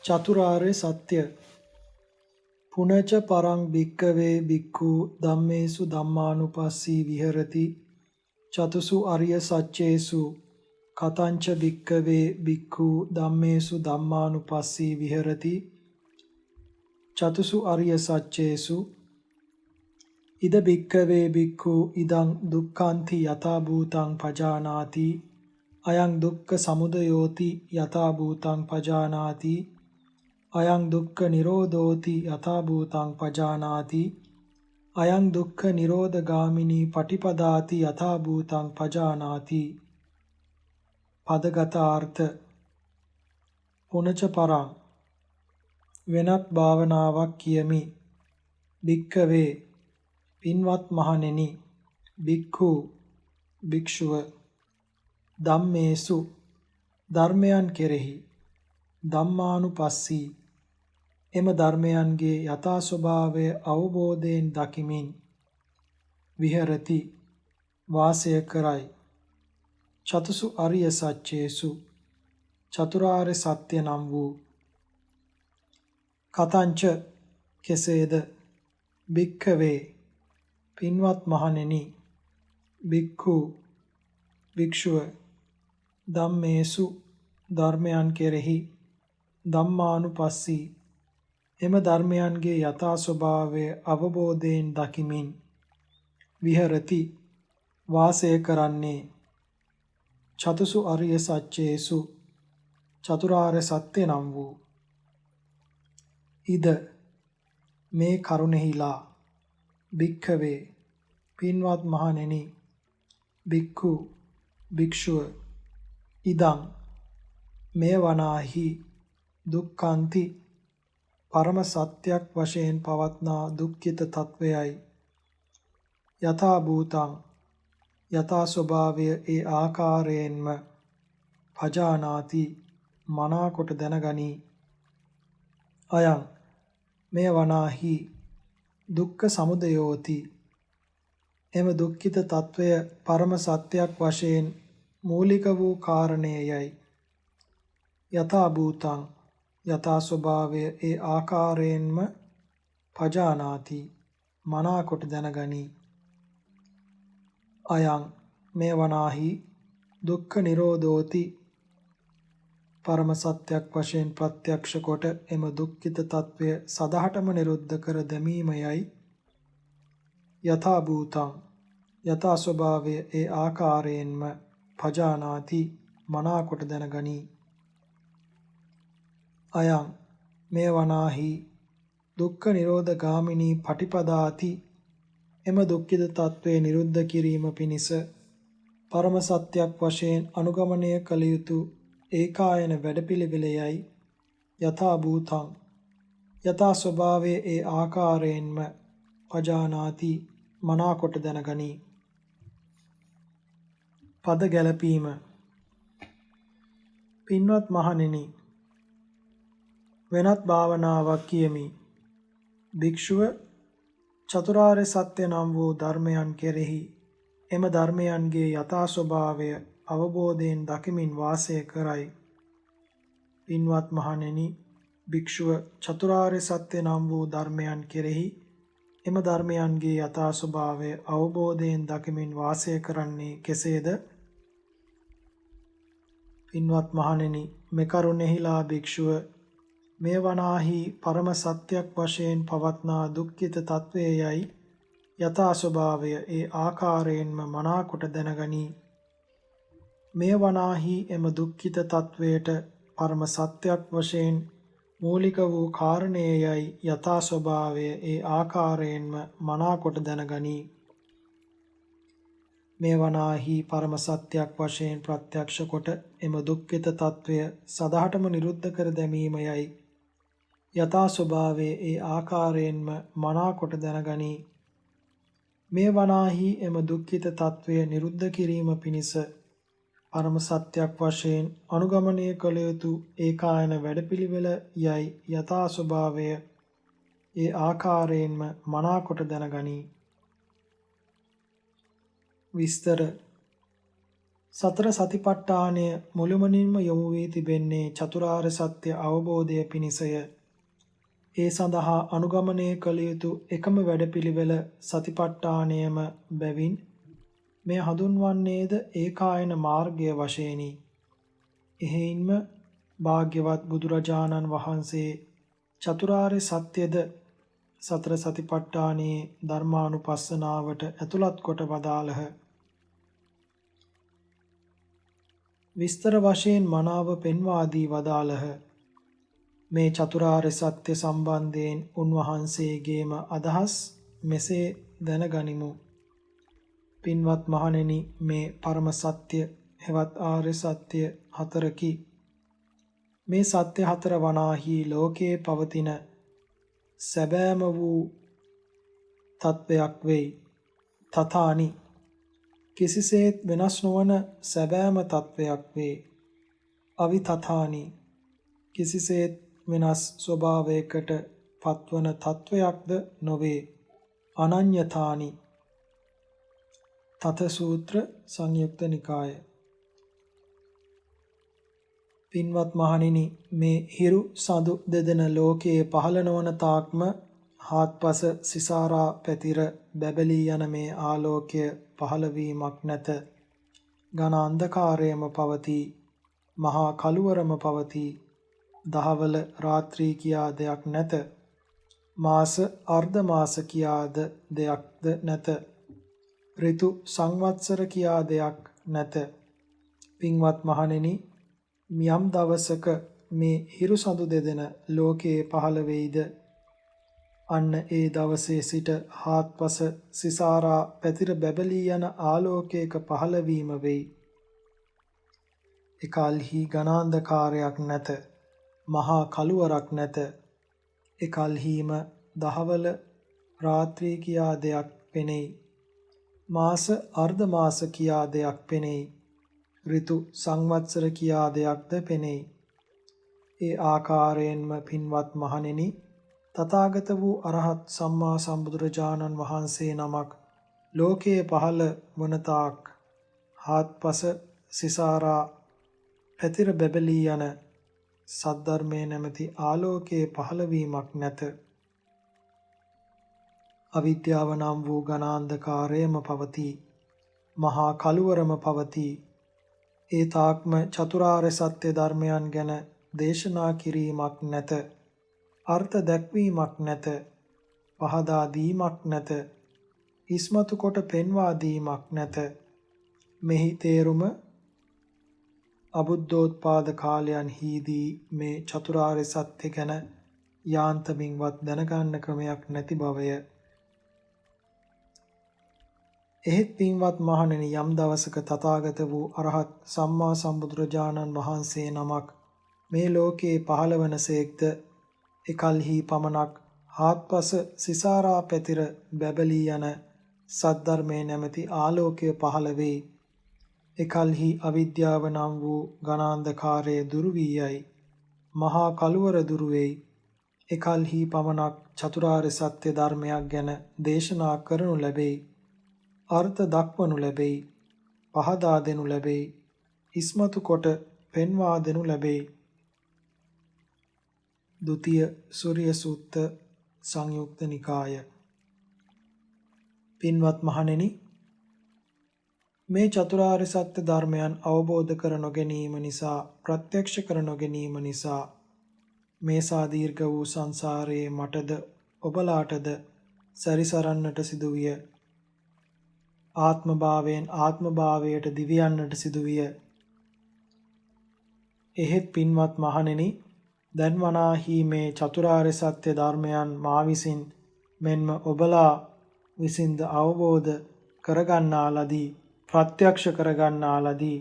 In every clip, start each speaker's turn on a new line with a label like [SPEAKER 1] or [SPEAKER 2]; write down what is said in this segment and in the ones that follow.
[SPEAKER 1] චතුරාර්ය සත්‍ය පුනච පරං භික්කවේ භික්ඛු ධම්මේසු ධම්මානුපස්සී විහෙරති චතුසු අරිය සච්චේසු කතංච භික්කවේ භික්ඛු ධම්මේසු ධම්මානුපස්සී විහෙරති චතුසු අරිය සච්චේසු ඉද භික්කවේ භික්ඛු ඉදං දුක්ඛන්ති යථා භූතං පජානාති අයං දුක්ඛ සමුදයෝති යථා භූතං පජානාති අයං දුක්ඛ නිරෝධෝති යථා භූතං පජානාති අයං දුක්ඛ නිරෝධගාමිනී පටිපදාති යථා භූතං පජානාති පදගත අර්ථ පුනච පරං වෙනත් භාවනාවක් කියමි භික්ඛවේ පින්වත් මහණෙනි භික්ඛු භික්ෂුව ධම්මේසු ධර්මයන් කෙරෙහි ධම්මානුපස්සී එම ධර්මයන්ගේ යථා ස්වභාවය අවබෝධයෙන් දකිමින් විහෙරති වාසය කරයි චතුසු අරිය සත්‍යේසු චතුරාර්ය සත්‍ය නම් වූ කතංච කෙසේද භික්ඛවේ පින්වත් මහණෙනි භික්ඛු භික්ෂුව ධම්මේසු ධර්මයන් කෙරෙහි ධම්මානුපස්සී එම ධර්මයන්ගේ යථා ස්වභාවය අවබෝධයෙන් දකිමින් විහෙරති වාසය කරන්නේ චතුසු අරිය සත්‍යේසු චතුරාර්ය සත්‍ය නම් වූ ඉද මේ කරුණෙහිලා භික්ඛවේ පින්වත් මහණෙනි භික්ඛු භික්ෂුව ඉදං මේ වනාහි දුක්ඛන්ති පරම සත්‍යක් වශයෙන් පවත්නා දුක්ඛිත තත්වයයි යථා භූතං යථා ස්වභාවය ඒ ආකාරයෙන්ම භජානාති මනාකොට දැනගනී අයං මේ වනාහි දුක්ඛ සමුදයෝති එම දුක්ඛිත තත්වය පරම සත්‍යක් වශයෙන් මූලික වූ කාරණේයයි යථා භූතං යථා ස්වභාවය ඒ ආකාරයෙන්ම පජානාති මනාකොට දැනගනී අයං මේ වනාහි දුක්ඛ නිරෝධෝති පරම සත්‍යක් වශයෙන් ප්‍රත්‍යක්ෂ කොට එම දුක්ඛිත තත්වය සදහටම නිරුද්ධ කර දැමීමයයි යථා භූතං යථා ස්වභාවය ඒ ආකාරයෙන්ම පජානාති මනාකොට දැනගනී අයං මේ වනාහි දුක්ඛ නිරෝධ ගාමිනී පටිපදාති එම දුක්ඛිත තත්වයේ නිරුද්ධ කිරීම පිණිස පරම සත්‍යක් වශයෙන් අනුගමනය කළ යුතු ඒකායන වැඩපිළිවෙලයයි යථා භූතං යථා ස්වභාවයේ ඒ ආකාරයෙන්ම පජානාති මනාකොට දැනගනී පද ගැලපීම පින්වත් මහණෙනි වෙනත් භාවනාවක් කියමි භික්ෂුව චතුරාර්ය සත්‍ය නම් වූ ධර්මයන් කෙරෙහි එම ධර්මයන්ගේ යථා ස්වභාවය අවබෝධයෙන් දකිමින් වාසය කරයි පින්වත් මහණෙනි භික්ෂුව චතුරාර්ය සත්‍ය නම් වූ ධර්මයන් කෙරෙහි එම ධර්මයන්ගේ යථා ස්වභාවය අවබෝධයෙන් දකිමින් වාසය කරන්නේ කෙසේද පින්වත් මහණෙනි මෙකරුණෙහිලා භික්ෂුව මේ වනාහි පරම සත්‍යක් වශයෙන් පවත්නා දුක්ඛිත තත්වයේයි යථා ස්වභාවය ඒ ආකාරයෙන්ම මනාකොට දැනගනී මේ වනාහි එම දුක්ඛිත තත්වයට පරම සත්‍යක් වශයෙන් මූලික වූ කාරණේයයි යථා ස්වභාවය ඒ ආකාරයෙන්ම මනාකොට දැනගනී මේ වනාහි පරම සත්‍යක් වශයෙන් ප්‍රත්‍යක්ෂ කොට එම දුක්ඛිත තත්වය සදහටම නිරුද්ධ කර දැමීමයයි යථා ස්වභාවයේ ඒ ආකාරයෙන්ම මනාකොට දැනගනී මේ වනාහි එම දුක්ඛිත තත්වය නිරුද්ධ කිරීම පිණිස පරම සත්‍යක් වශයෙන් අනුගමනය කළ යුතු ඒකායන වැඩපිළිවෙල යයි යථා ස්වභාවය ඒ ආකාරයෙන්ම මනාකොට දැනගනී විස්තර සතර සතිපට්ඨානය මුළුමනින්ම යොමු වී තිබෙන්නේ චතුරාර්ය සත්‍ය අවබෝධය පිණිසය. ඒ සඳහා අනුගමනය කළ යුතු එකම වැඩපිළිවෙල සතිපට්ඨානයම බැවින් මෙය හඳුන්වන්නේද ඒකායන මාර්ගය වශයෙනි. එහෙයින්ම භාග්‍යවත් බුදුරජාණන් වහන්සේ චතුරාර්ය සත්‍යද සතර සතිපට්ඨානයේ ධර්මානුපස්සනාවට ඇතුළත් කොට වදාළහ. විස්තර වශයෙන් මනාව පෙන්වා දී වදාළහ. මේ චතුරාර්ය සත්‍ය සම්බන්ධයෙන් උන්වහන්සේගේම අදහස් මෙසේ දැනගනිමු. පින්වත් මහණෙනි, මේ පරම සත්‍ය හෙවත් ආර්ය සත්‍ය හතරකි. මේ සත්‍ය හතර වනාහි ලෝකයේ පවතින සැබෑම වූ තත්වයක් වෙයි. තථානි, කිසිසේත් වෙනස් නොවන සැබෑම තත්වයක් වේ. අවිතථානි, කිසිසේත් වෙනස් ස්වභාවයකට පත්වන තත්වයක්ද නොවේ. අනඤ්‍යතානි. තත සූත්‍ර සංයුක්ත නිකාය. පින්වත් මහණෙනි, මේ හිරු සඳු දෙදෙන ලෝකයේ පහළ නොවන තාක්ම හාත්පස සිසාරා පැතිර බැබලී යන මේ ආලෝකය පහළ වීමක් නැත. ඝන අන්ධකාරයම පවතී. මහා කළුවරම පවතී. දහවල රාත්‍රී කියා දෙයක් නැත. මාස අර්ධ මාස කියාද දෙයක්ද නැත. ඍතු සංවත්සර කියා දෙයක් නැත. පින්වත් මහණෙනි, යම් දවසක මේ හිරු සඳු දෙදෙන ලෝකයේ පහළ වෙයිද, අන්න ඒ දවසේ සිට හාත්පස සිසාරා පැතිර බැබලී යන ආලෝකයක පහළවීම වෙයි. එකල්හි ඝනාන්ධකාරයක් නැත. මහා කළුවරක් නැත. එකල්හිම දහවල රාත්‍රී කියා දෙයක් පෙනෙයි. මාස අර්ධ මාස කියා දෙයක් පෙනෙයි. ඍතු සංවත්සර කියා දෙයක්ද පෙනෙයි. ඒ ආකාරයෙන්ම පින්වත් මහණෙනි, තථාගත වූ අරහත් සම්මා සම්බුදුරජාණන් වහන්සේ නමක් ලෝකයේ පහළ වනතාක් හාත්පස සිසාරා පැතිර බැබලී යන සද්ධර්මයේ නැමැති ආලෝකයේ පහළවීමක් නැත. අවිද්‍යාව නම් වූ ඝනාන්ධකාරයම පවතී. මහා කළුවරම පවතී. ඒ තාක්ම චතුරාර්ය සත්‍ය ධර්මයන් ගැන දේශනා කිරීමක් නැත. අර්ථ දැක්වීමක් නැත. පහදා දීමක් නැත. ඉස්මතු කොට පෙන්වා දීමක් නැත. මෙහි තේරුම අබුද්ධෝත්පාද කාලයන්හිදී මේ චතුරාර්ය සත්‍ය ගැන යාන්තමින්වත් දැනගන්න ක්‍රමයක් නැති බවය. එහෙත් පින්වත් මහණෙනි, යම් දවසක තථාගත වූ අරහත් සම්මා සම්බුදුරජාණන් වහන්සේ නමක් මේ ලෝකේ පහළ වනසේක්ද, එකල්හි පමණක් හාත්පස සිසාරා පැතිර බැබලී යන සද්ධර්මයේ නැමැති ආලෝකය පහළ වේ. එකල්හි අවිද්‍යාව නම් වූ ඝනාන්ධකාරය දුරු වී යයි. මහා කළුවර දුරු වෙයි. එකල්හි පමණක් චතුරාර්ය සත්‍ය ධර්මයක් ගැන දේශනා කරනු ලැබෙයි. අර්ථ දක්වනු ලැබෙයි. පහදා දෙනු ලැබෙයි. ඉස්මතු කොට පෙන්වා දෙනු ලැබෙයි. ဒုတိ ය සූර්ය සූත්ත සංයුක්ත නිකාය. පින්වත් මහණෙනි, මේ චතුරාර්ය සත්‍ය ධර්මයන් අවබෝධ කර නොගැනීම නිසා, ප්‍රත්‍යක්ෂ කර නොගැනීම නිසා මේසා දීර්ඝ වූ සංසාරයේ මටද ඔබලාටද සැරිසරන්නට සිදුවිය. ආත්ම භාවයෙන් ආත්ම භාවයට දිවියන්නට සිදුවිය. එහෙත් පින්වත් මහණෙනි, දැන් වනාහි මේ චතුරාර්ය සත්‍ය ධර්මයන් මා විසින් මෙන්ම ඔබලා විසින්ද අවබෝධ කරගන්නා ලදී, ප්‍රත්‍යක්ෂ කරගන්නා ලදී.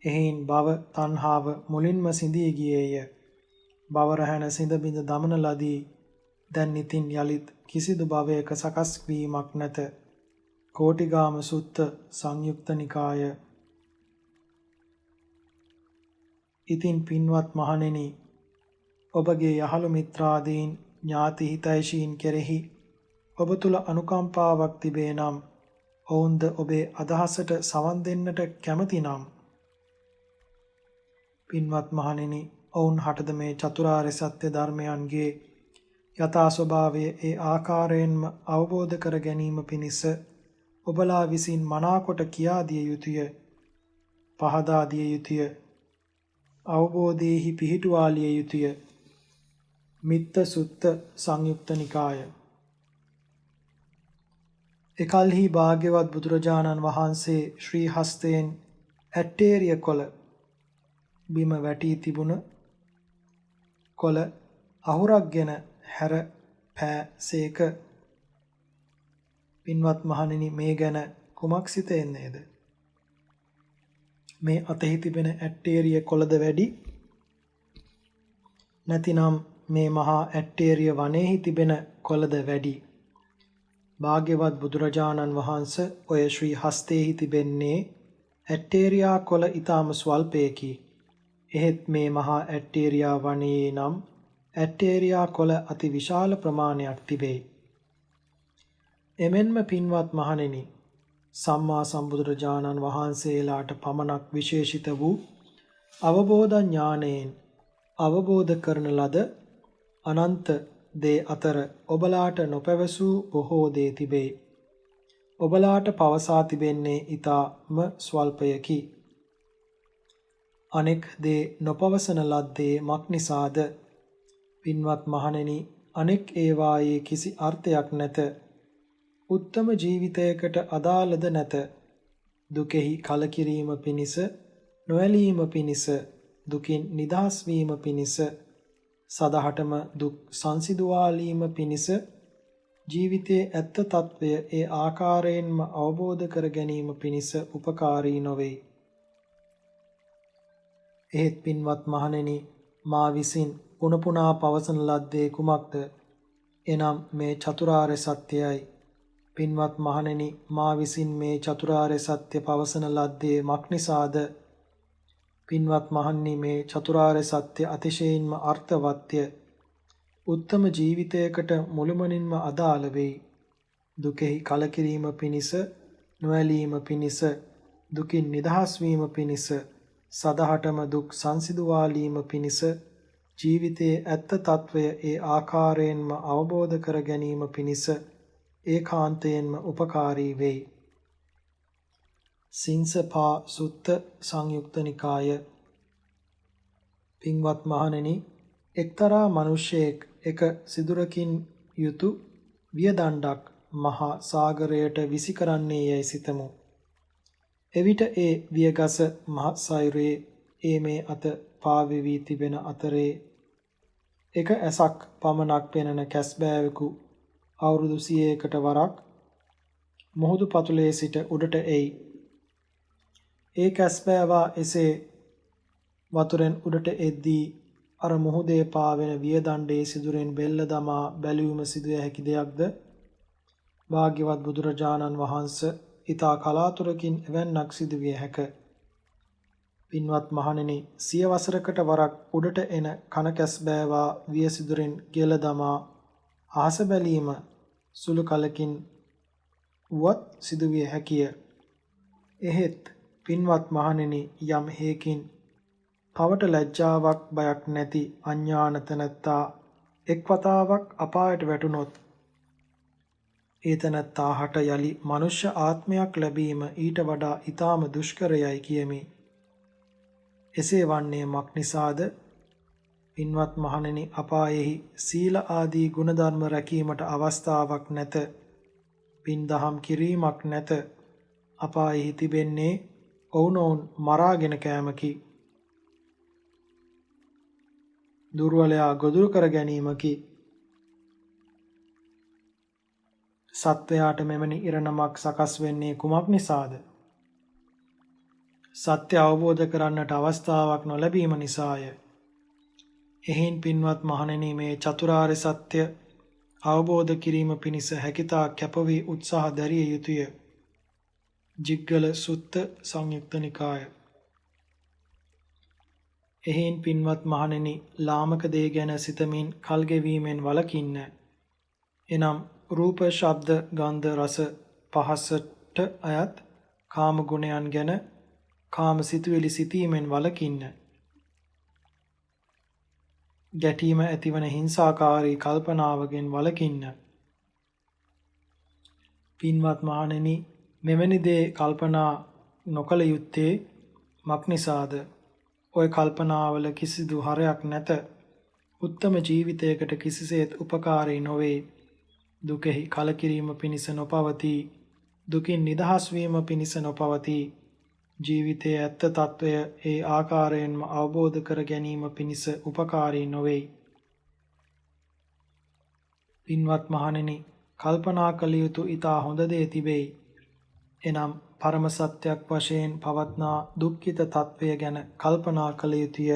[SPEAKER 1] එහෙයින් භව තණ්හාව මුලින්ම සිඳී ගියේය. භව රැහැන සිඳ බිඳ දමන ලදී. දැන් ඉතින් යලිත් කිසිදු භවයක සකස් වීමක් නැත. කෝටිගාම සුත්ත සංයුක්ත නිකාය. ඉතින් පින්වත් මහණෙනි, ඔබගේ යහළු මිත්‍රාදීන් ඥාති හිතයිෂීන් කෙරෙහි ඔබ තුල අනුකම්පාවක් තිබේ නම් ඔවුන්ද ඔබේ අදහසට සවන් දෙන්නට කැමති නම් පින්වත් මහණෙනි, ඔවුන් හටද මේ චතුරාර්ය සත්‍ය ධර්මයන්ගේ යථා ස්වභාවය ඒ ආකාරයෙන්ම අවබෝධ කර ගැනීම පිණිස ඔබලා විසින් මනාකොට කියා දිය යුතුය, පහදා දිය යුතුය, අවබෝධයේහි පිහිටුවාලිය යුතුය. මිත්ත සුත්ත සංයුක්ත නිකාය. එකල්හි භාග්‍යවත් බුදුරජාණන් වහන්සේ ශ්‍රී හස්තයෙන් ඇට්ටේරිය කොළ බිම වැටී තිබුණ කොළ අහුරක්ගෙන හැර පෑසේක. පින්වත් මහණෙනි, මේ ගැන කුමක් සිතෙන්නේද? මේ අතෙහි තිබෙන ඇට්ටේරිය කොළද වැඩි? නැතිනම් මේ මහා ඇට්ටේරිය වනයේහි තිබෙන කොළද වැඩි? භාග්‍යවත් බුදුරජාණන් වහන්සේ ඔය ශ්‍රී හස්තේහි තිබෙන්නේ ඇට්ටේරියා කොළ ඊටම ස්වල්පයකි. එහෙත් මේ මහා ඇට්ටේරියා වනයේ නම් ඇට්ටේරියා කොළ අති විශාල ප්‍රමාණයක් තිබේ. එමෙන්ම පින්වත් මහණෙනි, සම්මා සම්බුදුරජාණන් වහන්සේලාට පමණක් විශේෂිත වූ අවබෝධ ඥානයෙන් අවබෝධ කරන ලද අනන්ත දේ අතර ඔබලාට නොපැවසූ බොහෝ දේ තිබේ. ඔබලාට පවසා තිබෙන්නේ ඊටම ස්වල්පයකි. අනෙක් දේ නොපවසන ලද්දේ මක් නිසාද? පින්වත් මහණෙනි, අනෙක් ඒවායේ කිසි අර්ථයක් නැත. උත්තම ජීවිතයකට අදාළද නැත. දුකෙහි කලකිරීම පිණිස, නොඇලීම පිණිස, දුකින් නිදහස් වීම පිණිස, සදහටම දුක් සංසිඳුවාලීම පිණිස ජීවිතයේ ඇත්ත తත්වය ඒ ආකාරයෙන්ම අවබෝධ කර ගැනීම පිණිස උපකාරී නොවේ. එහෙත් පින්වත් මහණෙනි, මා විසින් පුනපුනා පවසන ලද්දේ කුමක්ද? එනම් මේ චතුරාර්ය සත්‍යයයි. පින්වත් මහණෙනි, මා විසින් මේ චතුරාර්ය සත්‍ය පවසන ලද්දේ මක් නිසාද? පින්වත් මහණනි, මේ චතුරාර්ය සත්‍ය අතිශයින්ම අර්ථවත්ය. උත්තම ජීවිතයකට මුළුමනින්ම අදාළ වෙයි. දුකෙහි කලකිරීම පිණිස, නොඇලීම පිණිස, දුකින් නිදහස් වීම පිණිස, සදහටම දුක් සංසිඳුවාලීම පිණිස, ජීවිතයේ ඇත්ත తත්වය ඒ ආකාරයෙන්ම අවබෝධ කර ගැනීම පිණිස ඒකාන්තයෙන්ම උපකාරී වෙයි. සිංසපා සුත්ත සංයුක්ත නිකාය. පින්වත් මහණෙනි, එක්තරා මිනිසෙක් එක සිදුරකින් යුතු වියදණ්ඩක් මහා සාගරයට විසි කරන්නේ යයි සිතමු. එවිට ඒ වියගස මහ සයුරේ ඒ මේ අත පාවෙවි තිබෙන අතරේ එක ඇසක් පමණක් පෙනෙන කැස්බෑවෙකු අවුරුදු 100කට වරක් මුහුදු පතුලේ සිට උඩට එයි. ඒ කැස්බෑවා එසේ වතුරෙන් උඩට එද්දී අර මුහුදේ පාවෙන වියදණ්ඩේ සිදුරෙන් බෙල්ල දමා බැලීම සිදුව හැකි දෙයක්ද? භාග්‍යවත් බුදුරජාණන් වහන්සේ ඊතා කලාතුරකින් එවැන්නක් සිදුවිය හැක. පින්වත් මහණෙනි, 100 වසරකට වරක් උඩට එන කන කැස්බෑවා විය සිදුරෙන් ගෙල දමා අහස බැලීම සුළු කලකින් වුවත් සිදුවිය හැකිය. එහෙත් පින්වත් මහණෙනි, යම් හේකින් පවට ලැජ්ජාවක් බයක් නැති අඥානත නැත්තා එක් වතාවක් අපායට වැටුනොත් ඒ තැනැත්තාට යලි මනුෂ්‍ය ආත්මයක් ලැබීම ඊට වඩා ඊටාම දුෂ්කරයයි කියමි. එසේ වන්නේ මක් නිසාද? පින්වත් මහණෙනි, අපායෙහි සීල ආදී ගුණධර්ම රැකීමට අවස්ථාවක් නැත. පින් දහම් කිරීමක් නැත. අපායෙහි තිබෙන්නේ ඔවුනොවුන් මරාගෙන කෑමකි. දුර්වලයා ගොදුරු කර ගැනීමකි. සත්වයාට මෙවැනි ඉරණමක් සකස් වෙන්නේ කුමක් නිසාද? සත්‍ය අවබෝධ කරන්නට අවස්ථාවක් නොලැබීම නිසාය. එහින් පින්වත් මහණෙනි, මේ චතුරාර්ය සත්‍ය අවබෝධ කිරීම පිණිස හැකිතා කැපවී උත්සාහ දැරිය යුතුය. ජිග්ගල සුත්ත සංයුක්ත නිකාය. එහින් පින්වත් මහණෙනි, ලාමක දේ ගැන සිතමින් කල් ගෙවීමෙන් වළකින්න. එනම් රූප, ශබ්ද, ගන්ධ, රස, පහසට අයත් කාම ගුණයන් ගැන කාම සිතුවිලි සිතීමෙන් වළකින්න. ගැටීම ඇතිවන හිංසාකාරී කල්පනාවගෙන් වළකින්න. පින්වත් මහණෙනි, මෙවැනි දේ කල්පනා නොකළ යුත්තේ මක්නිසාද? ඔය කල්පනාවල කිසිදු හරයක් නැත. උත්තම ජීවිතයකට කිසිසේත් උපකාරී නොවේ. දුකෙහි කලකිරීම පිණිස නොපවතී. දුකින් නිදහස් වීම පිණිස නොපවතී. ජීවිතයේ ඇත්ත తত্ত্বය ඒ ආකාරයෙන්ම අවබෝධ කර ගැනීම පිණිස උපකාරී නොවේ. පින්වත් මහණෙනි, කල්පනා කළ යුතු ඊතා හොඳ දේ තිබේ. එනම් පරම සත්‍යයක් වශයෙන් පවත්නා දුක්ඛිත తত্ত্বය ගැන කල්පනා කළ යුතුය.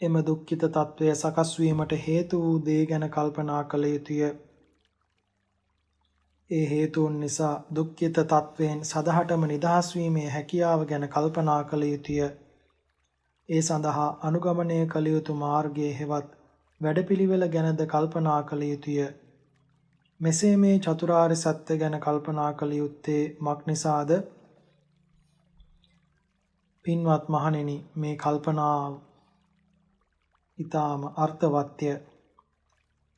[SPEAKER 1] එම දුක්ඛිත తত্ত্বය සකස් වීමට හේතු වූ දේ ගැන කල්පනා කළ යුතුය. ඒ හේතුන් නිසා දුක්ඛිත తত্ত্වයෙන් සදහටම නිදහස් වීමේ හැකියාව ගැන කල්පනා කළ යුතුය. ඒ සඳහා අනුගමනය කළ යුතු මාර්ගයේ හෙවත් වැඩපිළිවෙල ගැනද කල්පනා කළ යුතුය. මෙසේ මේ චතුරාර්ය සත්‍ය ගැන කල්පනා කළ යුත්තේ මක්නිසාද? පින්වත් මහණෙනි, මේ කල්පනාව ඊටාම අර්ථවත්ය.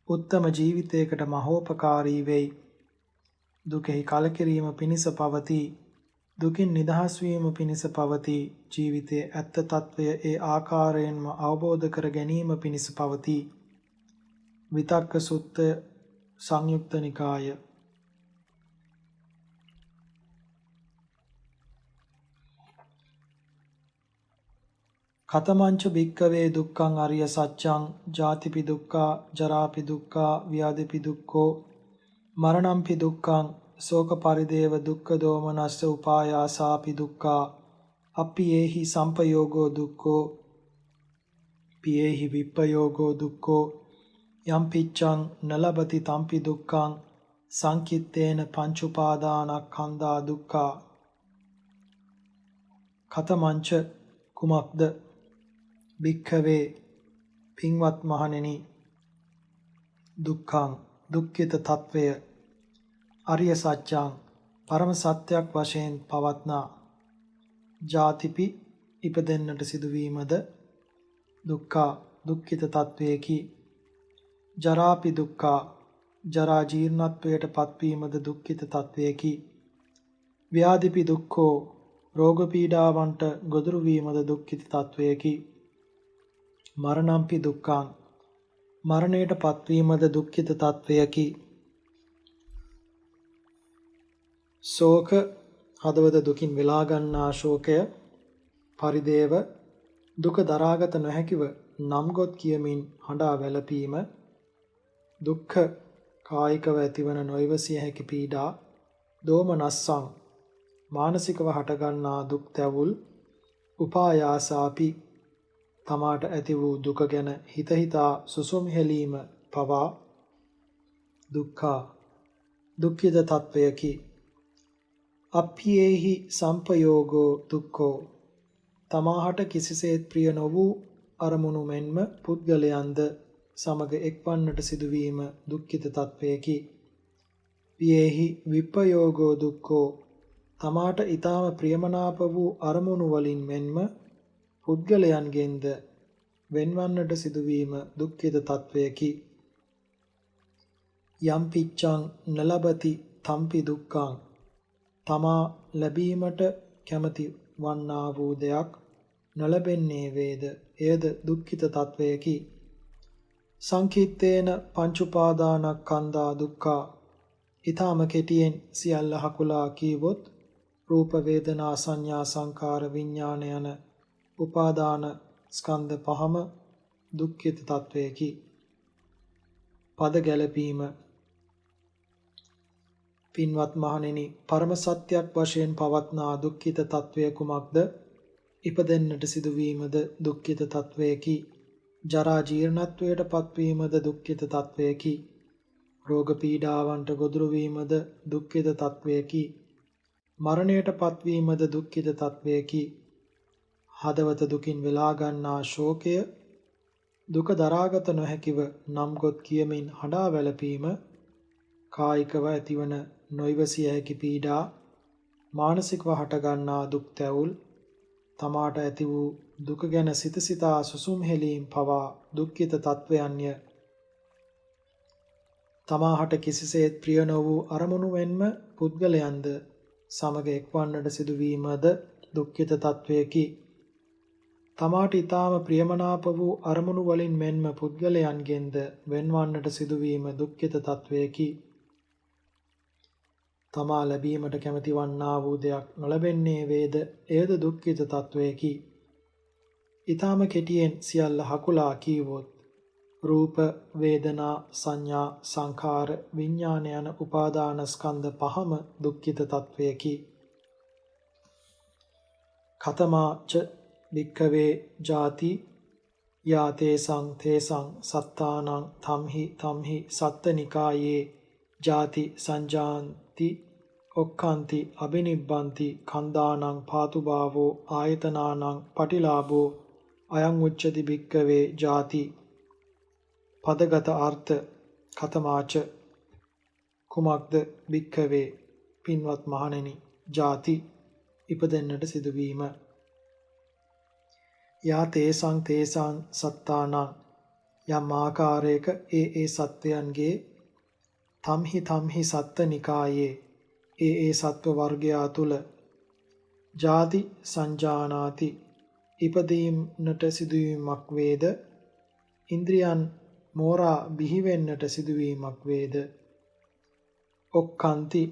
[SPEAKER 1] උත්තම ජීවිතයකට මහෝපකාරී වෙයි. දුකෙහි කලකිරීම පිණිස පවතී. දුකින් නිදහස් වීම පිණිස පවතී. ජීවිතයේ ඇත්ත తত্ত্বය ඒ ආකාරයෙන්ම අවබෝධ කර ගැනීම පිණිස පවතී. විතක්ක සුත්ත සංයුක්ත නිකාය. කතමංච භික්කවේ දුක්ඛං අරිය සත්‍යං ජාතිපි දුක්ඛා ජරාපි දුක්ඛා ව්‍යාධිපි දුක්ඛෝ මරණම්පි දුක්ඛං ශෝක පරිදේව දුක්ඛ දෝමනස්ස උපායාසාපි දුක්ඛා අප්පියේහි සම්පයෝගෝ දුක්ඛෝ පියේහි විප්පයෝගෝ දුක්ඛෝ යම් පිච්ඡං නලබති තම්පි දුක්ඛං සංකිත්තේන පංච උපාදානස්කන්ධා දුක්ඛා. කතමංච කුමක්ද? භික්ඛවේ පින්වත් මහණෙනි, දුක්ඛං දුක්ඛිත తত্ত্বය අරිය සත්‍යං පරම සත්‍යයක් වශයෙන් පවත්නා ජාතිපි ඉපදෙන්නට සිදුවීමද දුක්ඛා දුක්ඛිත తত্ত্বයකි. ජරාපි දුක්ඛා ජරා ජීර්ණත්වයට පත්වීමද දුක්ඛිත తত্ত্বයකි. ව්‍යාධිපි දුක්ඛෝ රෝග පීඩාවන්ට ගොදුරු වීමද දුක්ඛිත తত্ত্বයකි. මරණම්පි දුක්ඛං මරණයට පත්වීමද දුක්ඛිත తত্ত্বයකි. ශෝක හදවත දුකින් වෙලා ගන්නා ශෝකය, පරිදේව දුක දරාගත නොහැකිව නම්ගොත් කියමින් හඬා වැළපීම, දුක්ඛ කායිකව ඇතිවන නොයවසිය හැකි පීඩා, දෝමනස්සං මානසිකව හටගන්නා දුක් තැවුල්, උපායාසාපි තමාට ඇති වූ දුක ගැන හිත හිතා සුසුම් හෙලීම පවා දුක්ඛා දුක්ඛිත తত্ত্বයකි. අප්පියේහි සම්පයෝගෝ දුක්ඛෝ තමාහට කිසිසේත් ප්‍රිය නො වූ අරමුණු මෙන්ම පුද්ගලයන්ද සමග එක්වන්නට සිදුවීම දුක්ඛිත తত্ত্বයකි. පියේහි විප්පයෝගෝ දුක්ඛෝ තමාට ඊටාම ප්‍රියමනාප වූ අරමුණු වලින් මෙන්ම පුද්ගලයන්ගෙන්ද වෙන්වන්නට සිදුවීම දුක්ඛිත తত্ত্বයකි. යම් පිච්ඡං නලබති තම්පි දුක්ඛං තමා ලැබීමට කැමති වන්නා වූ දෙයක් නොලැබෙන්නේ වේද එයද දුක්ඛිත తত্ত্বයකි. සංකිට්ඨේන පංච උපාදානස්කන්ධා දුක්ඛා ඊටම කෙටියෙන් සියල්ල හකුලා කීවොත් රූප වේදනා සංඥා සංකාර විඥාන යන උපාදාන ස්කන්ධ පහම දුක්ඛිත తত্ত্বයකි. පද ගැලපීම. පින්වත් මහණෙනි, පරම සත්‍යයක් වශයෙන් පවත්නා දුක්ඛිත తত্ত্বය කුමක්ද? ඉපදෙන්නට සිදුවීමද දුක්ඛිත తত্ত্বයකි. ජරා ජීර්ණත්වයට පත්වීමද දුක්ඛිත తত্ত্বයකි. රෝග පීඩාවන්ට ගොදුරු වීමද දුක්ඛිත తত্ত্বයකි. මරණයට පත්වීමද දුක්ඛිත తত্ত্বයකි. හදවත දුකින් වෙලා ගන්නා ශෝකය, දුක දරාගත නොහැකිව නම්ගොත් කියමින් හඬා වැළපීම, කායිකව ඇතිවන නොයිවසිය හැකි පීඩා, මානසිකව හටගන්නා දුක් තැවුල්, තමාට ඇති වූ දුක ගැන සිත සිතා සුසුම් හෙලීම් පවා දුක්ඛිත තත්වයන්ය. තමාහට කිසිසේත් ප්‍රිය නො වූ අරමුණු මෙන්ම පුද්ගලයන්ද සමග එක්වන්නට සිදුවීමද දුක්ඛිත තත්වයකි. තමාට ඊටාම ප්‍රියමනාප වූ අරමුණු වලින් මෙන්ම පුද්ගලයන්ගෙන්ද වෙන්වන්නට සිදුවීම දුක්ඛිත තත්වයකි. තමා ලැබීමට කැමති වන්නා වූ දෙයක් නොලැබෙන්නේ වේද එයද දුක්ඛිත තත්වයකි. ඊටාම කෙටියෙන් සියල්ල හකුලා කීවොත් රූප, වේදනා, සංඥා, සංඛාර, විඥාන යන උපාදාන ස්කන්ධ පහම දුක්ඛිත තත්වයකි. කතමාච වික්ඛවේ ජාති යාතේසං තේසං සත්තානං තම්හි සත්තනිකායේ ජාති සංජාන්ති ඔක්ඛන්ති අබිනිබ්බන්ති කන්දානං පාතුභාවෝ ආයතනානං පටිලාභෝ අයං උච්චති භික්ඛවේ ජාති. පදගත අර්ථ කතමාච කුමක්ද භික්ඛවේ පින්වත් මහණෙනි ජාති ඉපදෙන්නට සිදුවීම. යා තේසං සත්තානං යම් ආකාරයක ඒ සත්වයන්ගේ තම්හි සත්තනිකායේ ඒ සත්ව වර්ගයා තුල ජාති සංජානාති ඉපදීමට සිදුවීමක් වේද, ඉන්ද්‍රියන් මෝරා බිහිවෙන්නට සිදුවීමක් වේද, ඔක්칸ති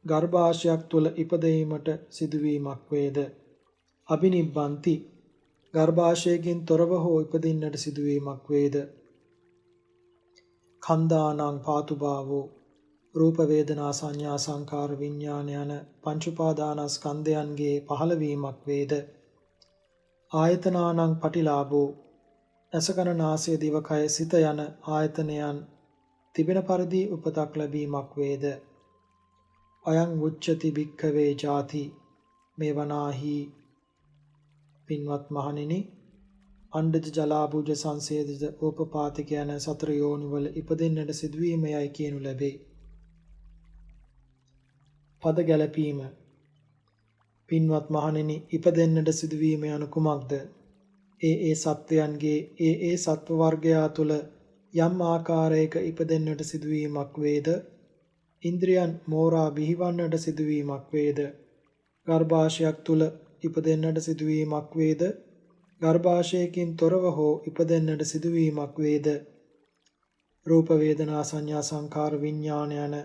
[SPEAKER 1] ගර්භාෂයක් තුල ඉපදීමට සිදුවීමක් වේද, අබිනිබ්බන්ති ගර්භාෂයකින් තොරව හෝ ඉපදින්නට සිදුවීමක් වේද, කන්දානං පාතුභාවෝ රූප වේදනා සංඥා සංකාර විඥාන යන පංච උපාදානස්කන්ධයන්ගේ පහළවීමක් වේද, ආයතනානං පටිලාභෝ අසකන නාසය දිවකය සිත යන ආයතනයන් තිබෙන පරිදි උපතක් ලැබීමක් වේද, අයං උච්චති භික්ඛවේ ජාති මේ වනාහි පින්වත් මහණෙනි අණ්ඩජ ජලාභුජ සංසේදජ ඕපපාතික යන සතර යෝනිවල ඉපදෙන්නට සිදුවීමයයි කියනු ලැබේ. පද ගැලපීම. පින්වත් මහණෙනි ඉපදෙන්නට සිදුවීම යනු කුමක්ද? ඒ සත්වයන්ගේ ඒ සත්ව වර්ගයා තුල යම් ආකාරයක ඉපදෙන්නට සිදුවීමක් වේද, ඉන්ද්‍රියන් මෝරා බිහිවන්නට සිදුවීමක් වේද, ගර්භාෂයක් තුල ඉපදෙන්නට සිදුවීමක් වේද, ගර්භාෂයකින් තොරව හෝ ඉපදෙන්නට සිදුවීමක් වේද, රූප වේදනා සංඥා සංකාර විඥාන යන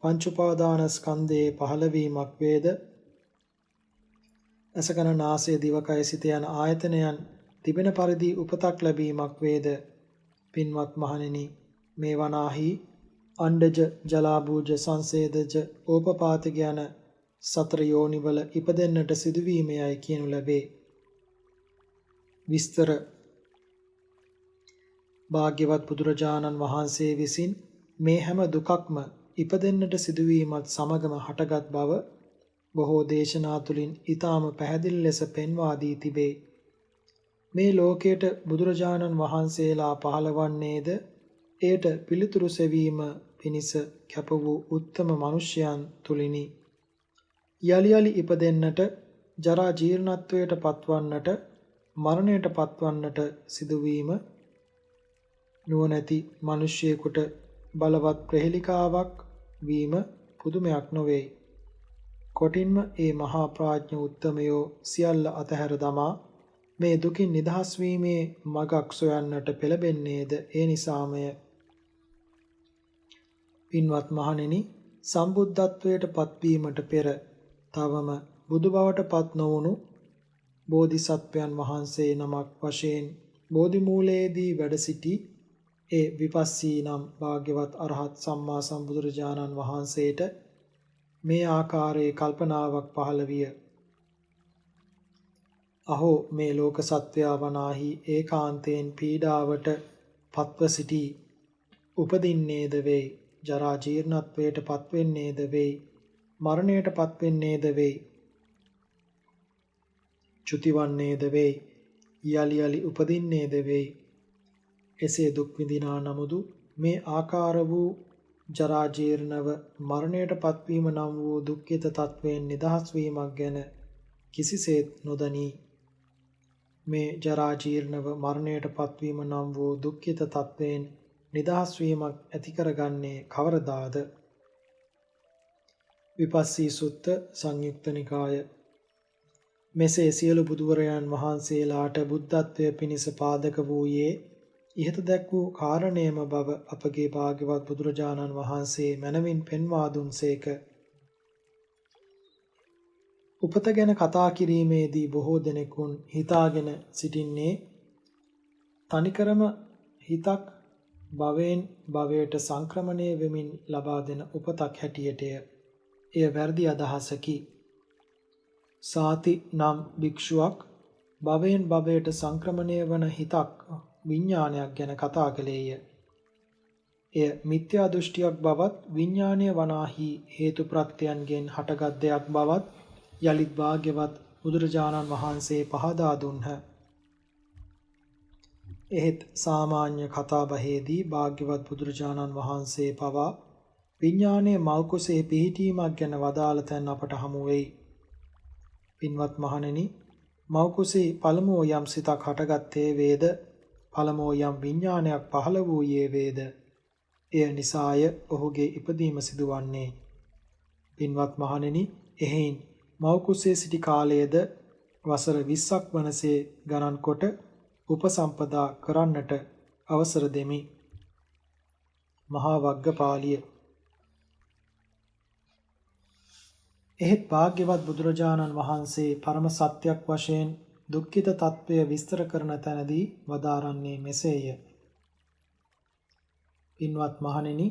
[SPEAKER 1] පංච උපාදාන ස්කන්ධයේ පහළවීමක් වේද, අසකන නාසය දිවකය සිත යන ආයතනයන් තිබෙන පරිදි උපතක් ලැබීමක් වේද. පින්වත් මහණෙනි මේ වනාහි අණ්ඩජ ජලාභූජ සංසේදජ ඕපපාතික යන සතර යෝනිවල ඉපදෙන්නට සිදුවීමයයි කියනු ලැබේ. විස්තර. භාග්‍යවත් බුදුරජාණන් වහන්සේ විසින් මේ හැම දුකක්ම ඉපදෙන්නට සිදුවීමත් සමගම හටගත් බව බොහෝ දේශනා තුලින් ඊටාම පැහැදිලි ලෙස පෙන්වා දී තිබේ. මේ ලෝකයට බුදුරජාණන් වහන්සේලා පහළවන්නේද එයට පිළිතුරු සෙවීම පිණිස කැප වූ උත්තම මිනිසයන් තුලිනි. යලි යලි ඉපදෙන්නට, ජරා ජීර්ණත්වයට පත්වන්නට, මරණයට පත්වන්නට සිදුවීම නුවණැති මිනිසියෙකුට බලවත් ප්‍රහෙලිකාවක් වීම පුදුමයක් නොවේ. කොටින්ම ඒ මහා ප්‍රඥ උත්තමයෝ සියල්ල අතහැර දමා මේ දුකින් නිදහස් වීමේ මඟක් සොයන්නට පෙළඹෙන්නේද ඒ නිසාමය. පින්වත් මහණෙනි, සම්බුද්ධත්වයට පත්වීමට පෙර තවම බුදු බවට පත් නොවුණු බෝධිසත්වයන් වහන්සේ නමක් වශයෙන් බෝධි මූලයේදී වැඩ සිටි ඒ විපස්සී නම් භාග්‍යවත් අරහත් සම්මා සම්බුදුරජාණන් වහන්සේට මේ ආකාරයේ කල්පනාවක් පහළ විය. අහෝ මේ ලෝක සත්වයා වනාහි ඒකාන්තයෙන් පීඩාවට පත්ව සිටි උපදින්නේද වෙයි, ජරා ජීර්ණත්වයට පත්වෙන්නේද වෙයි, මරණයට පත්වෙන්නේද වෙයි, චුතිවන්නේද වෙයි, යලි යලි උපදින්නේද වෙයි. එසේ දුක් විඳිනා නමුදු මේ ආකාර වූ ජරා ජීර්ණව මරණයට පත්වීම නම් වූ දුක්ඛිත තත්වයෙන් නිදහස් වීමක් ගැන කිසිසේත් නොදනී. මේ ජරා ජීර්ණව මරණයට පත්වීම නම් වූ දුක්ඛිත තත්වයෙන් නිදහස් වීමක් ඇති කරගන්නේ කවරදාද? විපස්සී සුත්ත සංයුක්ත නිකාය. මෙසේ සියලු බුදුවරයන් වහන්සේලාට බුද්ධත්වය පිණිස පාදක වූයේ ඉහත දැක් වූ කාරණේම බව අපගේ භාග්‍යවත් බුදුරජාණන් වහන්සේ මනවින් පෙන්වා දුන්සේක. උපත ගැන කතා කිරීමේදී බොහෝ දෙනෙකුන් හිතාගෙන සිටින්නේ තනිකරම හිතක් භවයෙන් භවයට සංක්‍රමණය වෙමින් ලබා දෙන උපතක් හැටියටය. එය වැරදි අදහසකි. සාති නම් භික්ෂුවක් භවයෙන් භවයට සංක්‍රමණය වන හිතක් විඥානයක් ගැන කතා කළේය. එය මිත්‍යා දෘෂ්ටියක් බවත් විඥානය වනාහි හේතු ප්‍රත්‍යයන්ගෙන් හටගත් දෙයක් බවත් යලිත් භාග්‍යවත් බුදුරජාණන් වහන්සේ පහදා දුන්හ. එහෙත් සාමාන්‍ය කතාබහේදී භාග්‍යවත් බුදුරජාණන් වහන්සේ පවා විඥානයේ මව් කුසේ පිහිටීමක් ගැන වදාළ තැන් අපට හමු වෙයි. පින්වත් මහණෙනි, මව් කුසේ පළමුව යම් සිතක් හටගත්තේ වේද, පළමුව යම් විඥානයක් පහළ වූයේ වේද, එය නිසාය ඔහුගේ ඉපදීම සිදුවන්නේ. පින්වත් මහණෙනි, එහෙයින් මව් කුසේ සිටි කාලයේද වසර 20ක් වනසේ ගණන් කොට උපසම්පදා කරන්නට අවසර දෙමි. මහා වග්ගපාලිය. එහෙත් භාග්‍යවත් බුදුරජාණන් වහන්සේ පරම සත්‍යයක් වශයෙන් දුක්ඛිත తත්වය විස්තර කරන තැනදී වදාරන්නේ මෙසේය. පින්වත් මහණෙනි,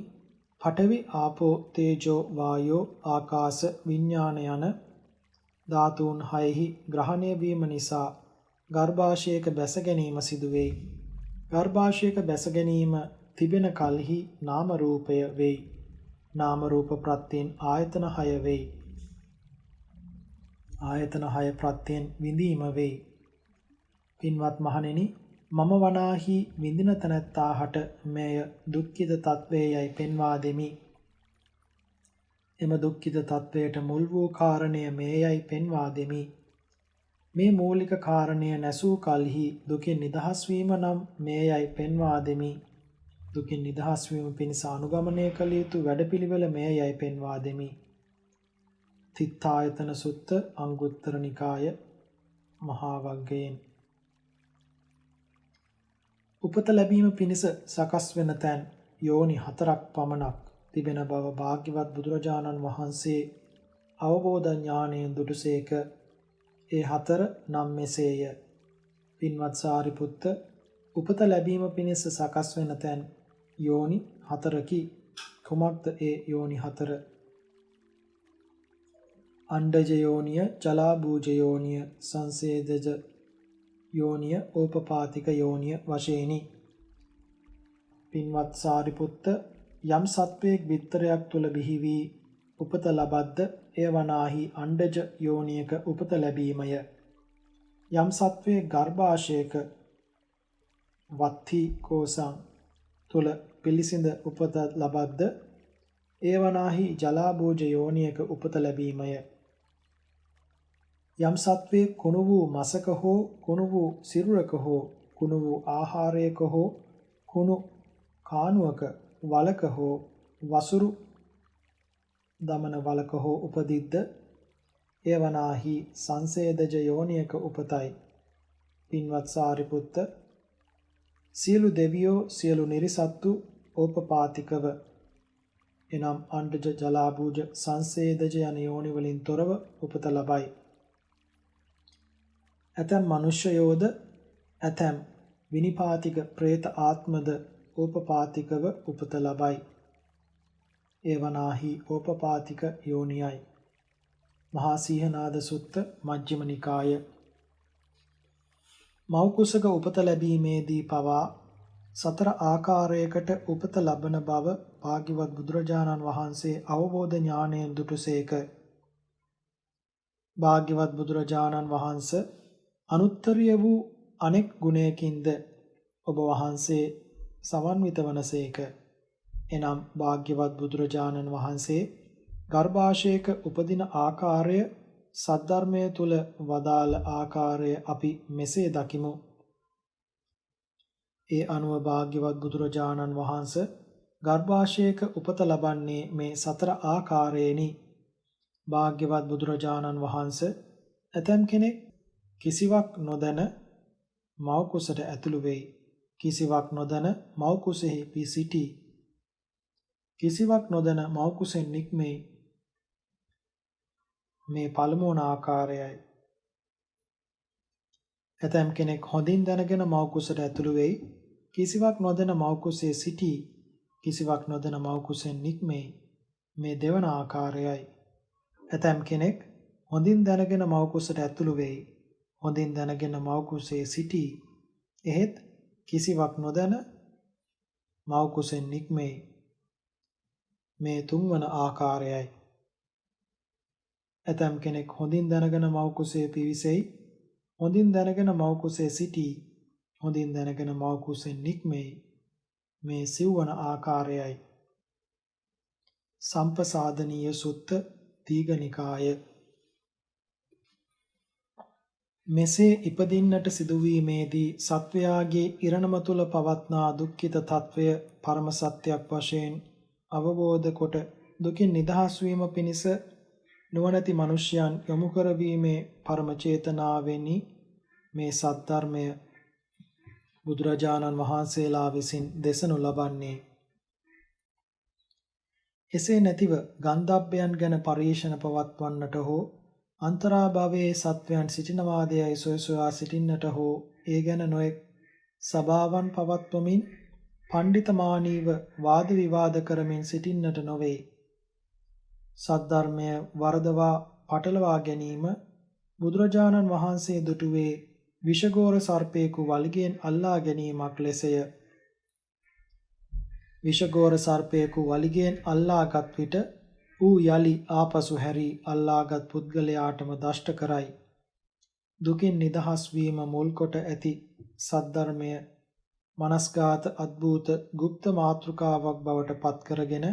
[SPEAKER 1] පඨවි ආපෝ තේජෝ වායෝ ආකාශ විඥාන යන ධාතුන් හයෙහි ග්‍රහණය වීම නිසා ගර්භාෂයක බැස ගැනීම සිදු වෙයි. ගර්භාෂයක බැස ගැනීම තිබෙන කලෙහි නාම රූපය වෙයි. නාම රූප ප්‍රත්‍යයෙන් ආයතන 6 වෙයි. ආයතන 6 ප්‍රත්‍යයෙන් විඳීම වෙයි. පින්වත් මහණෙනි, මම වනාහි විඳින තනත්තාහට මෙය දුක්ඛිත తත්වයයි පෙන්වා දෙමි. එම දුක්ඛිත తත්වයට මුල් වූ කාරණය මේයයි පෙන්වා දෙමි. මේ මූලික කාරණය නැසූ කලෙහි දුකින් නිදහස් වීම නම් මේයයි පෙන්වා දෙමි. දුකින් නිදහස් වීම පිණිස අනුගමනය කළ යුතු වැඩපිළිවෙල මේයයි පෙන්වා දෙමි. තිත්තායතන සුත්ත අංගුත්තර නිකාය මහා වග්ගයෙන්. උපත ලැබීම පිණිස සකස් වෙන තැන් යෝනි 4ක් පමණක් තිබෙන බව භාග්‍යවත් බුදුරජාණන් වහන්සේ අවබෝධ ඥාණයෙන් දුටුසේක. ඒ 4 නම් මෙසේය. පින්වත් සාරිපුත්ත, උපත ලැබීම පිණිස සකස් වෙන තැන් යෝනි 4කි. කුමක්ද ඒ යෝනි 4? අණ්ඩජ යෝනිය, ජලාබූජ යෝනිය, සංසේදජ යෝනිය, ඕපපාතික යෝනිය වශයෙනි. පින්වත් සාරිපුත්ත, යම් සත්වයක් බිත්තරයක් තුල බිහි වී උපත ලබද්ද එය වනාහි අණ්ඩජ යෝනියක උපත ලැබීමය. යම් සත්වයක් ගර්භාෂයක වත්ති කෝසං තුල පිළිසිඳ උපත ලබද්ද එය වනාහි ජලාබූජ යෝනියක උපත ලැබීමය. යම් සත්වයේ කුණු වූ මසක හෝ කුණු වූ සිරුරක හෝ කුණු වූ ආහාරයක හෝ කුණු කානුවක වලක හෝ වසුරු දමන වලක හෝ උපදිද්ද එය වනාහි සංසේදජ යෝනියක උපතයි. පින්වත් සාරිපුත්ත, සියලු දෙවියෝ සියලු නිරිසත්තු ඕපපාතිකව එනම් අණ්ඩජ ජලාබූජ සංසේදජ යන යෝනි වලින් තොරව උපත ලබයි. ඇතැම් මනුෂ්‍යයෝද ඇතැම් විනිපාතික പ്രേත ආත්මද ඕපපාතිකව උපත ලබයි. ඒ වනාහි ඕපපාතික යෝනියයි. මහා සීහනාද සුත්ත මජ්ක්‍ධිම නිකාය. මව් කුසක උපත ලැබීමේදී පවා 4 ආකාරයකට උපත ලබන බව භාග්‍යවත් බුදුරජාණන් වහන්සේ අවබෝධ ඥාණයෙන් දුටුසේක. භාග්‍යවත් බුදුරජාණන් වහන්සේ අනුත්තරීය වූ අනෙක් ගුණයකින්ද ඔබ වහන්සේ සමන්විත වනසේක. එනම් භාග්‍යවත් බුදුරජාණන් වහන්සේ ගර්භාෂයක උපදින ආකාරය සද්ධර්මය තුල වදාළ ආකාරය අපි මෙසේ දකිමු. ඒ අනුව භාග්‍යවත් බුදුරජාණන් වහන්සේ ගර්භාෂයක උපත ලබන්නේ මේ සතර ආකාරයෙනි. භාග්‍යවත් බුදුරජාණන් වහන්සේ ඇතම් කෙනෙක් කිසිවක් නොදැන මව් කුසට ඇතුළු වෙයි. කිසිවක් නොදැන මව් කුසෙහි සිටී. කිසිවක් නොදැන මව් කුසෙන් නික්මෙයි. මේ පළමු වන ආකාරයයි. ඇතම් කෙනෙක් හොඳින් දැනගෙන මව් කුසට ඇතුළු වෙයි. කිසිවක් නොදැන මව් කුසේ සිටී. කිසිවක් නොදැන මව් කුසෙන් නික්මෙයි. මේ දෙවන ආකාරයයි. ඇතම් කෙනෙක් හොඳින් දැනගෙන මව් කුසට ඇතුළු වෙයි. හොඳින් දැනගෙන මව් කුසේ සිටී. එහෙත් කිසිවක් නොදැන මව් කුසෙන් නික්මෙයි. මේ තුන්වන ආකාරයයි. ඇතම් කෙනෙක් හොඳින් දැනගෙන මව් කුසේ පිවිසෙයි. හොඳින් දැනගෙන මව් කුසේ සිටී. හොඳින් දැනගෙන මව් කුසෙන් නික්මෙයි. මේ සිව්වන ආකාරයයි. සම්පසාදනීය සුත්ත දීඝනිකාය. මෙසේ ඉපදින්නට සිදුවීමේදී සත්වයාගේ ඉරණම තුල පවත්නා දුක්ඛිත తත්වය පරම සත්‍යයක් වශයෙන් අවබෝධ කොට දුකින් නිදහස් වීම පිණිස නුවණැති මිනිසයන් යොමු කරවීමේ පරම චේතනාවෙනි මේ සද්ධර්මය බුදුරජාණන් වහන්සේලා විසින් දෙසනු ලබන්නේ. එසේ නැතිව ගන්ධබ්බයන් ගැන පරීක්ෂණ පවත්වන්නට හෝ අන්තරාභවයේ සත්වයන් සිටිනවාදයයි සොයසොයා සිටින්නට හෝ ඒ ගැන නොඑක් සභාවන් පවත්වමින් පණ්ඩිතමානීව වාද විවාද කරමින් සිටින්නට නොවේ. සද්ධර්මය වරදවා පටලවා ගැනීම බුදුරජාණන් වහන්සේ දුටුවේ විෂගෝර සර්පයෙකු වලිගෙන් අල්ලා ගැනීමක් ලෙසය. විෂගෝර සර්පයෙකු වලිගෙන් අල්ලාගත් විට ඌ යලි ආපසු හැරී අල්ලාගත් පුද්ගලයාටම දෂ්ට කරයි. දුකින් නිදහස් වීම මුල් කොට ඇති සද්ධර්මය මනස්ගත අද්භූත গুপ্ত මාතෘකාවක් බවට පත් කරගෙන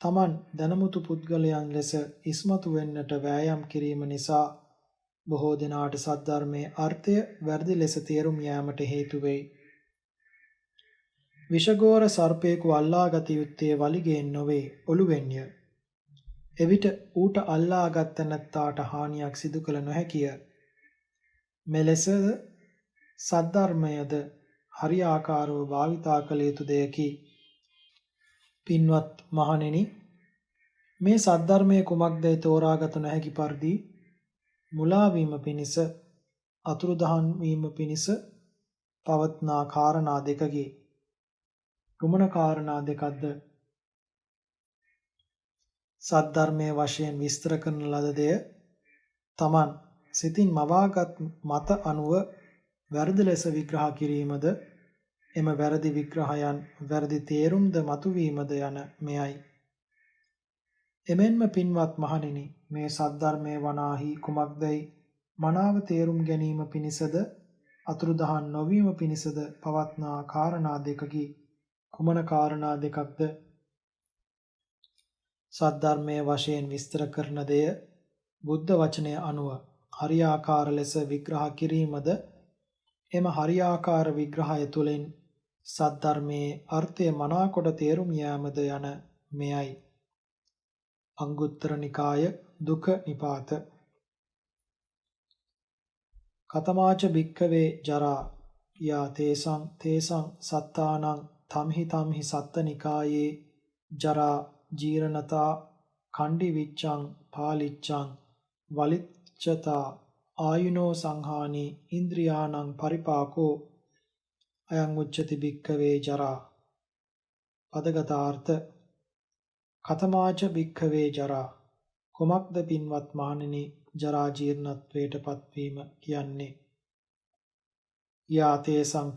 [SPEAKER 1] තමන් දනමුතු පුද්ගලයන් ලෙස ඉස්මතු වෙන්නට වෑයම් කිරීම නිසා බොහෝ දෙනාට සද්ධර්මයේ අර්ථය වැරදි ලෙස තේරුම් යාමට හේතු වෙයි. විෂගෝර සර්පයෙකු අල්ලාගත යුත්තේ වලිගෙන් නොවේ ඔළුවෙන්ය. එවිට ඌට අල්ලාගත් තැනැත්තාට හානියක් සිදු කළ නොහැකිය. මෙලෙස සද්ධර්මයද හරියාකාරව භාවිතා කළ යුතු දෙයකි. පින්වත් මහණෙනි, මේ සද්ධර්මයේ කුමක්දයි තෝරාගත නොහැකි පරිදි මුලා වීම පිණිස අතුරුදහන් වීම පිණිස පවත්නා කාරණා දෙකකි. කුමන කාරණා දෙකක්ද? සද්ධර්මයේ වශයෙන් විස්තර කරන ලද දෙය තමන් සිතින් මවාගත් මත අනුව වැරදි ලෙස විග්‍රහ කිරීමද එම වැරදි විග්‍රහයන් වැරදි තේරුම්ද මතුවීමද යන මෙයයි. එමෙන්ම පින්වත් මහණෙනි, මේ සද්ධර්මයේ වනාහි කුමක්දයි මනාව තේරුම් ගැනීම පිණිසද අතුරුදහන් නොවීම පිණිසද පවත්නා කාරණා දෙකකි. කුමන කාරණා දෙකක්ද? සද්ධර්මයේ වශයෙන් විස්තර කරන දෙය බුද්ධ වචනය අනුව හරියාකාර ලෙස විග්‍රහ කිරීමද එම හරියාකාර විග්‍රහය තුළින් සද්ධර්මයේ අර්ථය මනාකොට තේරුම් යාමද යන මෙයයි. අංගුත්තර නිකාය දුක නිපාත. කතමාච භික්ඛවේ ජරා යා තේසං සත්තානං තම්හි සත්ත නිකායේ ජරා ජීරණතා කණ්ඩි විච්ඡං පාලිච්ඡං වලිච්ඡතා ආයුනෝ සංහානි ඉන්ද්‍රියාණං පරිපාකෝ අයං උච්චති භික්ඛවේ ජරා. පදගතාර්ථ කතමාච භික්ඛවේ ජරා, කුමක්ද පින්වත් මහණෙනි ජරා ජීර්ණත්වයට පත්වීම කියන්නේ? යා තේසං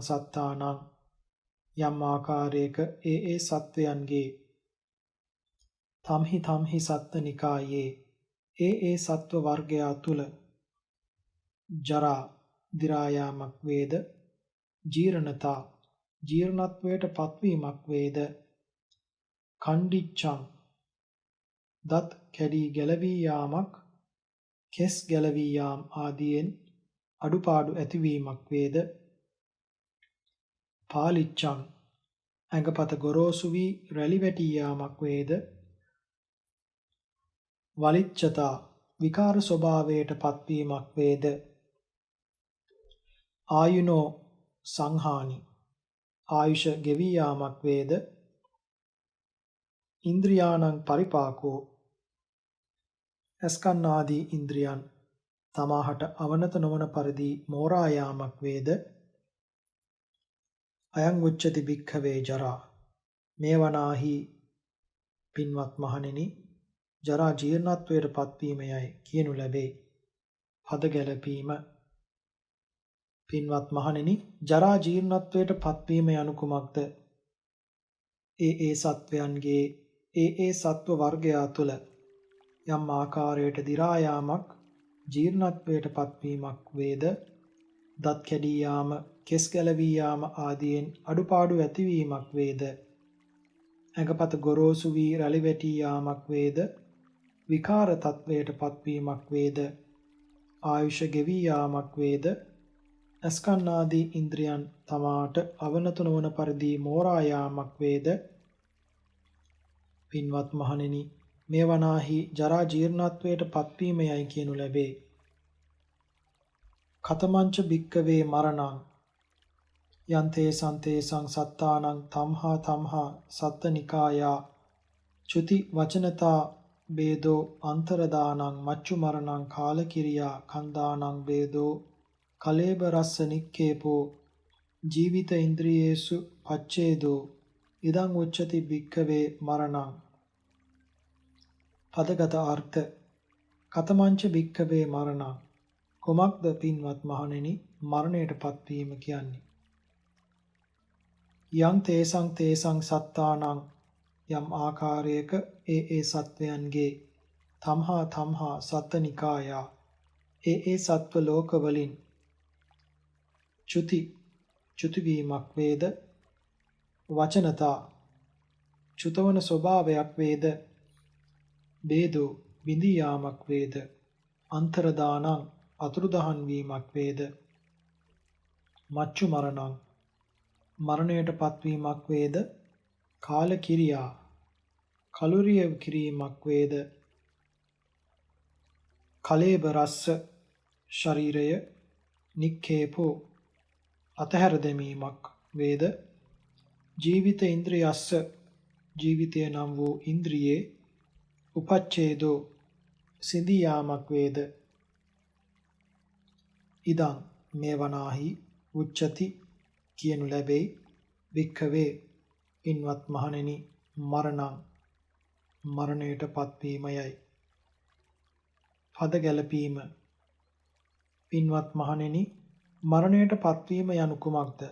[SPEAKER 1] සත්තානං, යම් ආකාරයක ඒ සත්වයන්ගේ තම්හි සත්ත නිකායේ ඒ සත්ව වර්ගයා තුල ජරා දි รา යාමක් වේද, ජීර්ණතා ජීර්ණත්වයට පත්වීමක් වේද, කණ්ඩිච්ඡං දත් කැඩී ගැලවී යාමක්, කෙස් ගැලවී යාම් ආදියෙන් අඩුපාඩු ඇතිවීමක් වේද. පාලිච්ඡං ඇඟපත ගොරෝසු වී රැලි වැටී යාමක් වේද. වලිච්ඡතා විකාර ස්වභාවයට පත්වීමක් වේද. ආයුනෝ සංහානි ආයුෂ ගෙවී යාමක් වේද. ඉන්ද්‍රියාණං පරිපාකෝ ඇස්කන් ආදී ඉන්ද්‍රියන් තමාහට අවනත නොවන පරිදි මෝරා යාමක් වේද. අයං උච්චති භික්ඛවේ ජරා මේ වනාහි පින්වත් මහණෙනි ජරා ජීර්ණත්වයට පත්වීමයයි කියනු ලැබේ. පද ගැලපීම. පින්වත් මහණෙනි ජරා ජීර්ණත්වයට පත්වීම යනු කුමක්ද? ඒ සත්වයන්ගේ ඒ සත්ව වර්ගයා තුළ යම් ආකාරයට දි รา යාමක් ජීර්ණත්වයට පත්වීමක් වේද. දත් කැඩී යාම, කෙස් ගැලවී යාම ආදියෙන් අඩුපාඩු ඇතිවීමක් වේද. ඇඟපත ගොරෝසු වී රැලි වැටී යාමක් වේද. විකාර තත්වයට පත්වීමක් වේද. ආයුෂ ගෙවී යාමක් වේද. ඇස්කන් ආදී ඉන්ද්‍රියන් තමාට අවනත නොවන පරිදි මෝරා යාමක් වේද. පින්වත් මහණෙනි මේ වනාහි ජරා ජීර්ණත්වයට පත්වීමයයි කියනු ලැබේ. කතමංච භික්කවේ මරණං යන්තේ සන්තේසං සත්තානං තම්හා තම්හා සත්තනිකායා චුති වචනතා බේදෝ අන්තරදානං මච්චු මරණං කාලකිරියා කන්දානං බේදෝ කලේබ රස්ස නික්කේපෝ ජීවිත ඉන්ද්‍රියේසු පච්ඡේදෝ ඉදං උච්චති භික්කවේ මරණං. පදගත අර්ථ. කතමංච භික්කවේ මරණං කුමක්ද පින්වත් මහණෙනි මරණයට පත්වීම කියන්නේ? යං තේසං සත්තානං යම් ආකාරයක ඒ සත්වයන්ගේ තම්හා සත්තනිකායා ඒ සත්ව ලෝකවලින් චුති වීමක් වේද. වචනතා චුතවන ස්වභාවයක් වේද. බේදෝ බිඳී යාමක් වේද. අන්තරදානං අතුරුදහන් වීමක් වේද. මච්චු මරණං මරණයට පත්වීමක් වේද. කාලකිරියා කලුරිය කිරීමක් වේද. කලේබ රස්ස ශරීරය නික්කේපෝ අතහැර දැමීමක් වේද. ජීවිත ඉන්ද්‍රියස්ස ජීවිතය නම් වූ ඉන්ද්‍රියේ උපච්ඡේදෝ සිඳී යාමක් වේද. ඉදං මේ වනාහි උච්චති කියනු ලැබේ. භික්ඛවේ පින්වත් මහණෙනි මරණං මරණයට පත්වීමයයි. පද ගැලපීම. පින්වත් මහණෙනි මරණයට පත්වීම යනු කුමක්ද?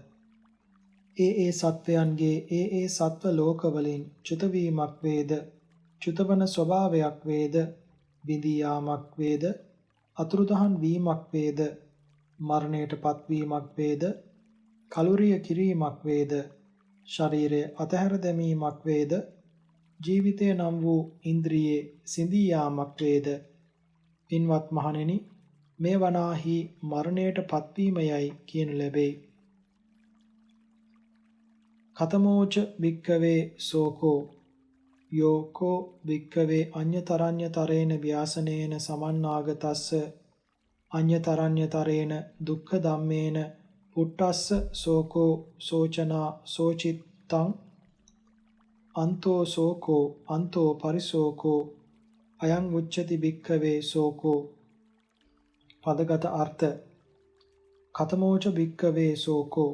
[SPEAKER 1] ඒ සත්වයන්ගේ ඒ සත්ව ලෝකවලින් චුත වීමක් වේද. චුතවන ස්වභාවයක් වේද. බිඳී යාමක් වේද. අතුරුදහන් වීමක් වේද. මරණයට පත්වීමක් වේද. කලුරිය කිරීමක් වේද. ශරීරය අතහැර දැමීමක් වේද. ජීවිතය නම් වූ ඉන්ද්‍රියේ සිඳී යාමක් වේද. පින්වත් මහණෙනි මේ වනාහි මරණයට පත්වීමයයි කියනු ලැබේ. කතමෝච භික්ඛවේ සෝකෝ යෝකෝ භික්ඛවේ අඤ්ඤතරඤ්ඤතරේන ව්‍යාසනේන සමන්නාගතස්ස අඤ්ඤතරඤ්ඤතරේන දුක්ඛ ධම්මේන පුට්ටස්ස සෝකෝ සෝචනා සෝචිත්තං අන්තෝ සෝකෝ අන්තෝ පරිසෝකෝ අයං උච්චති භික්ඛවේ සෝකෝ. පදගත අර්ථ. කතමෝච භික්ඛවේ සෝකෝ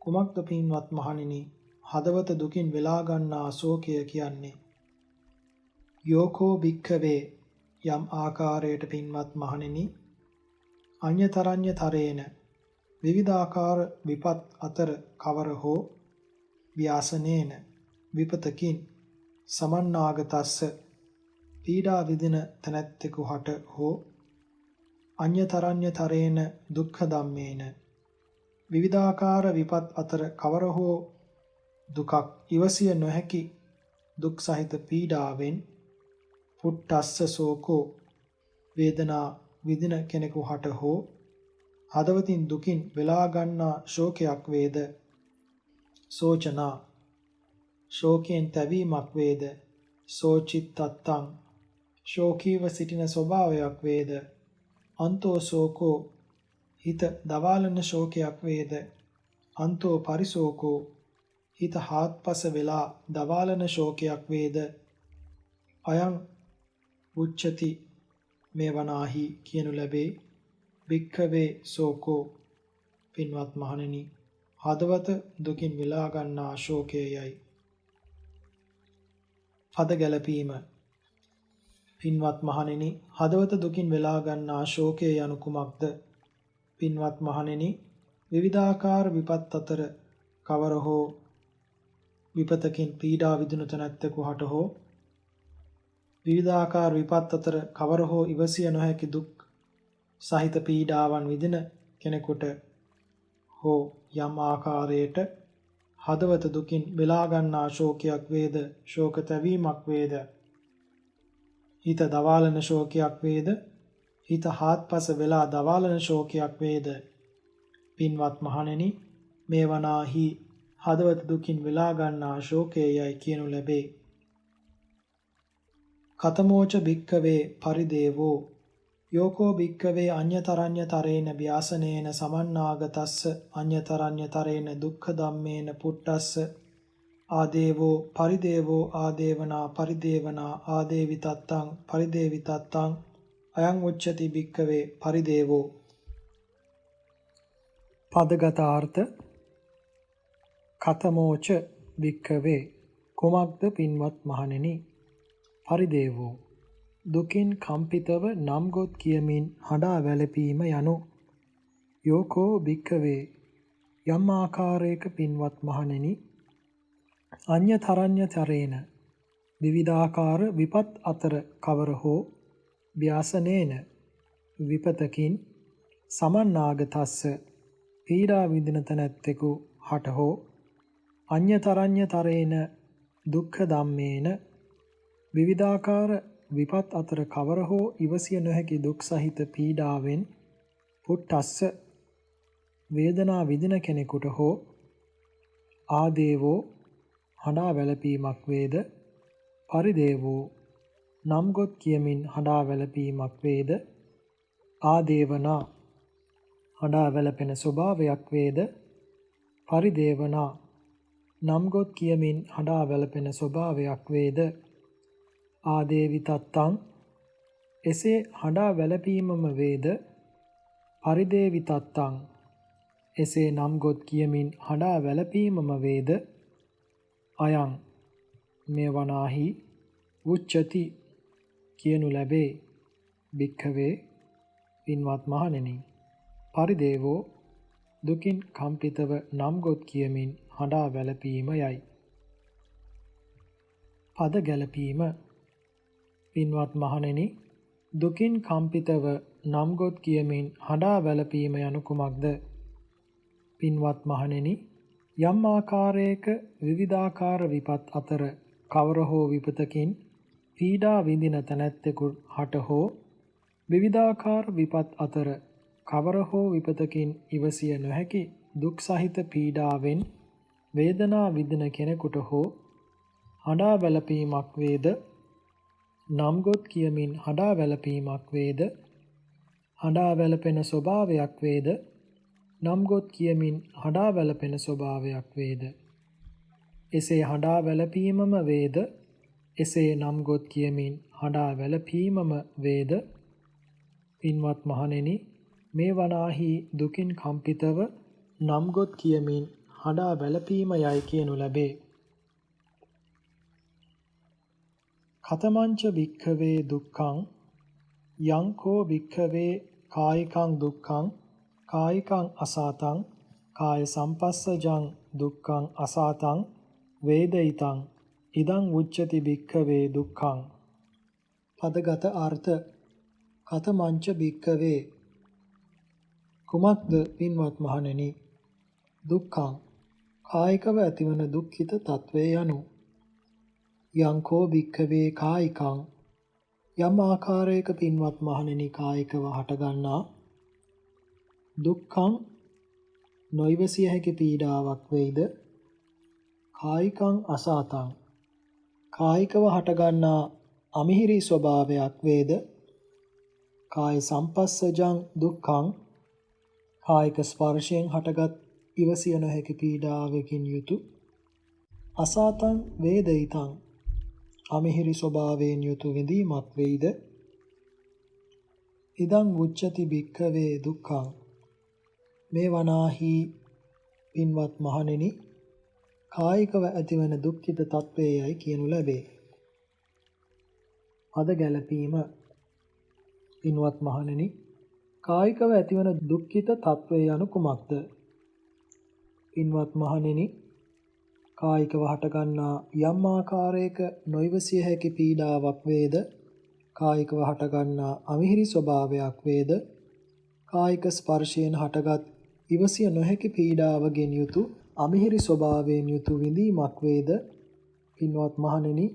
[SPEAKER 1] කුමක්ද පින්වත් මහණෙනි හදවත දුකින් වෙලා ගන්නා ශෝකය කියන්නේ? යෝකෝ භික්ඛවේ යම් ආකාරයට පින්වත් මහණෙනි අඤ්ඤතරඤ්ඤතරේන විවිධාකාර විපත් අතර කවර හෝ ව්‍යාසනේන විපතකින් සමන්නාගතස්ස පීඩා විදින තැනැත්තෙකු හට හෝ අඤ්ඤතරඤ්ඤතරේන දුක්ඛ ධම්මේන විවිධාකාර විපත් අතර කවර හෝ දුකක් ඉවසිය නොහැකි දුක් සහිත පීඩාවෙන් පුට්ටස්ස සෝකෝ වේදනා විඳින කෙනෙකු හට හෝ හදවතින් දුකින් වෙලා ගන්නා ශෝකයක් වේද සෝචනා ශෝකයෙන් තැවීමක් වේද සෝචිත්තත්තං ශෝකීව සිටින ස්වභාවයක් වේද අන්තෝ සෝකෝ හිත දවාලන ශෝකයක් වේද අන්තෝ පරිසෝකෝ හිත හාත්පස වෙලා දවාලන ශෝකයක් වේද අයං උච්චති මේ වනාහි කියනු ලැබේ භික්ඛවේ සෝකෝ පින්වත් මහණෙනි හදවත දුකින් විලා ගන්නා ශෝකයයි පද ගැලපීම පින්වත් මහණෙනි හදවත දුකින් වෙලා ගන්නා ශෝකය යනු කුමක්ද පින්වත් මහණෙනි විවිධාකාර විපත් අතර කවර හෝ විපතකින් පීඩා විඳින තැනැත්තෙකු හට හෝ විවිධාකාර විපත් අතර කවර හෝ ඉවසිය නොහැකි දුක් සහිත පීඩාවන් විඳින කෙනෙකුට හෝ යම් ආකාරයකට හදවත දුකින් වෙලා ගන්නා ශෝකයක් වේද ශෝක තැවීමක් වේද හිත දවාලන ශෝකයක් වේද හිත හාත්පස වෙලා දවාලන ශෝකයක් වේද පින්වත් මහණෙනි මේ වනාහි හදවත දුකින් වෙලා ගන්නා ශෝකයයි කියනු ලැබේ කතමෝච භික්ඛවේ පරිදේවෝ යෝකෝ භික්ඛවේ අඤ්‍යතරඤ්‍යතරේන ව්‍යාසනේන සමන්නාගතස්ස අඤ්‍යතරඤ්‍යතරේන දුක්ඛ ධම්මේන පුට්ටස්ස ආදේවෝ පරිදේවෝ ආදේවනා පරිදේවනා ආදේවිතත්තං පරිදේවිතත්තං අයං උච්චති භික්ඛවේ පරිදේවෝ පදගත අර්ථ කතමෝච භික්ඛවේ කුමක්ද පින්වත් මහණෙනි පරිදේවෝ දුකින් කම්පිතව නම් ගොත් කියමින් හඬා වැළපීම යනු යෝකෝ භික්ඛවේ යම් ආකාරයක පින්වත් මහණෙනි අඤ්‍යතරඤ්‍යතරේන විවිධාකාර විපත් අතර කවර හෝ ව්‍යාසනේන විපතකින් සමන්නාගතස්ස පීඩා විඳින තැනැත්තෙකු හට හෝ අඤ්‍යතරඤ්‍යතරේන දුක්ඛ ධම්මේන විවිධාකාර විපත් අතර කවර හෝ ඉවසිය නොහැකි දුක් සහිත පීඩාවෙන් පුට්ටස්ස වේදනා විඳින කෙනෙකුට හෝ ආදේවෝ හඬා වැළපීමක් වේද පරිදේවෝ නම් ගොත් කියමින් හඬා වැළපීමක් වේද ආදේවනා හඬා වැළපෙන ස්වභාවයක් වේද පරිදේවනා නම් ගොත් කියමින් හඬා වැළපෙන ස්වභාවයක් වේද ආදේවිතත්තං එසේ හඬා වැළපීමම වේද පරිදේවිතත්තං එසේ නම් ගොත් කියමින් හඬා වැළපීමම වේද අයං මේ වනාහි උච්චති කියනු ලැබේ භික්ඛවේ පින්වත් මහණෙනි පරිදේවෝ දුකින් කම්පිතව නම් ගොත් කියමින් හඬා වැළපීම යයි පද ගැලපීම පින්වත් මහණෙනි දුකින් කම්පිතව නම් ගොත් කියමින් හඬා වැළපීම යනු කුමක්ද පින්වත් මහණෙනි යම් ආකාරයක විවිධාකාර විපත් අතර කවර හෝ විපතකින් පීඩා විඳින තැනැත්තෙකු හට හෝ විවිධාකාර විපත් අතර කවර හෝ විපතකින් ඉවසිය නොහැකි දුක් සහිත පීඩාවෙන් වේදනා විඳින කෙනෙකුට හෝ හඬා වැළපීමක් වේද නම් ගොත් කියමින් හඬා වැළපීමක් වේද හඬා වැළපෙන ස්වභාවයක් වේද නම් ගොත් කියමින් හඬා වැළපෙන ස්වභාවයක් වේද එසේ හඬා වැළපීමම වේද එසේ නම් ගොත් කියමින් හඬා වැළපීමම වේද පින්වත් මහණෙනි මේ වනාහි දුකින් කම්පිතව නම් ගොත් කියමින් හඬා වැළපීම යයි කියනු ලැබේ කතමංච භික්ඛවේ දුක්ඛං යං කෝ භික්ඛවේ කායිකං දුක්ඛං කායිකං අසාතං කාය සම්පස්සජං දුක්ඛං අසාතං වේදිතං ඉදං උච්චති භික්ඛවේ දුක්ඛං පදගත අර්ථ කතමංච භික්ඛවේ කුමක්ද පින්වත් මහණෙනි දුක්ඛං කායිකව ඇතිවන දුක්ඛිත තත්වය යනු යංකෝ භික්ඛවේ කායිකං යම් ආකාරයක පින්වත් මහණෙනි කායිකව හටගන්නා දුක්ඛං නොයිවසිය හැකි පීඩාවක් වෙයිද කායිකං අසාතං කායිකව හටගන්නා අමිහිරි ස්වභාවයක් වේද කාය සම්පස්සජං දුක්ඛං කායික ස්පර්ශයෙන් හටගත් ඉවසිය නොහැකි පීඩාවකින් යුතු අසාතං වේදිතං අමිහිරි ස්වභාවයෙන් යුතු විඳීමක් වෙයිද ඉදං උච්චති භික්ඛවේ දුක්ඛං මේ වනාහි පින්වත් මහණෙනි කායිකව ඇතිවන දුක්ඛිත තත්වයයි කියනු ලැබේ. අද ගැලපීම පින්වත් මහණෙනි කායිකව ඇතිවන දුක්ඛිත තත්වය යනු කුමක්ද? පින්වත් මහණෙනි කායිකව හටගන්නා යම් ආකාරයක නොයිවසිය හැකි පීඩාවක් වේද කායිකව හටගන්නා අමිහිරි ස්වභාවයක් වේද කායික ස්පර්ශයෙන් හටගත් ඉවසිය නොහැකි පීඩාවකින් යුතු අමිහිරි ස්වභාවයෙන් යුතු විඳීමක් වේද පින්වත් මහණෙනි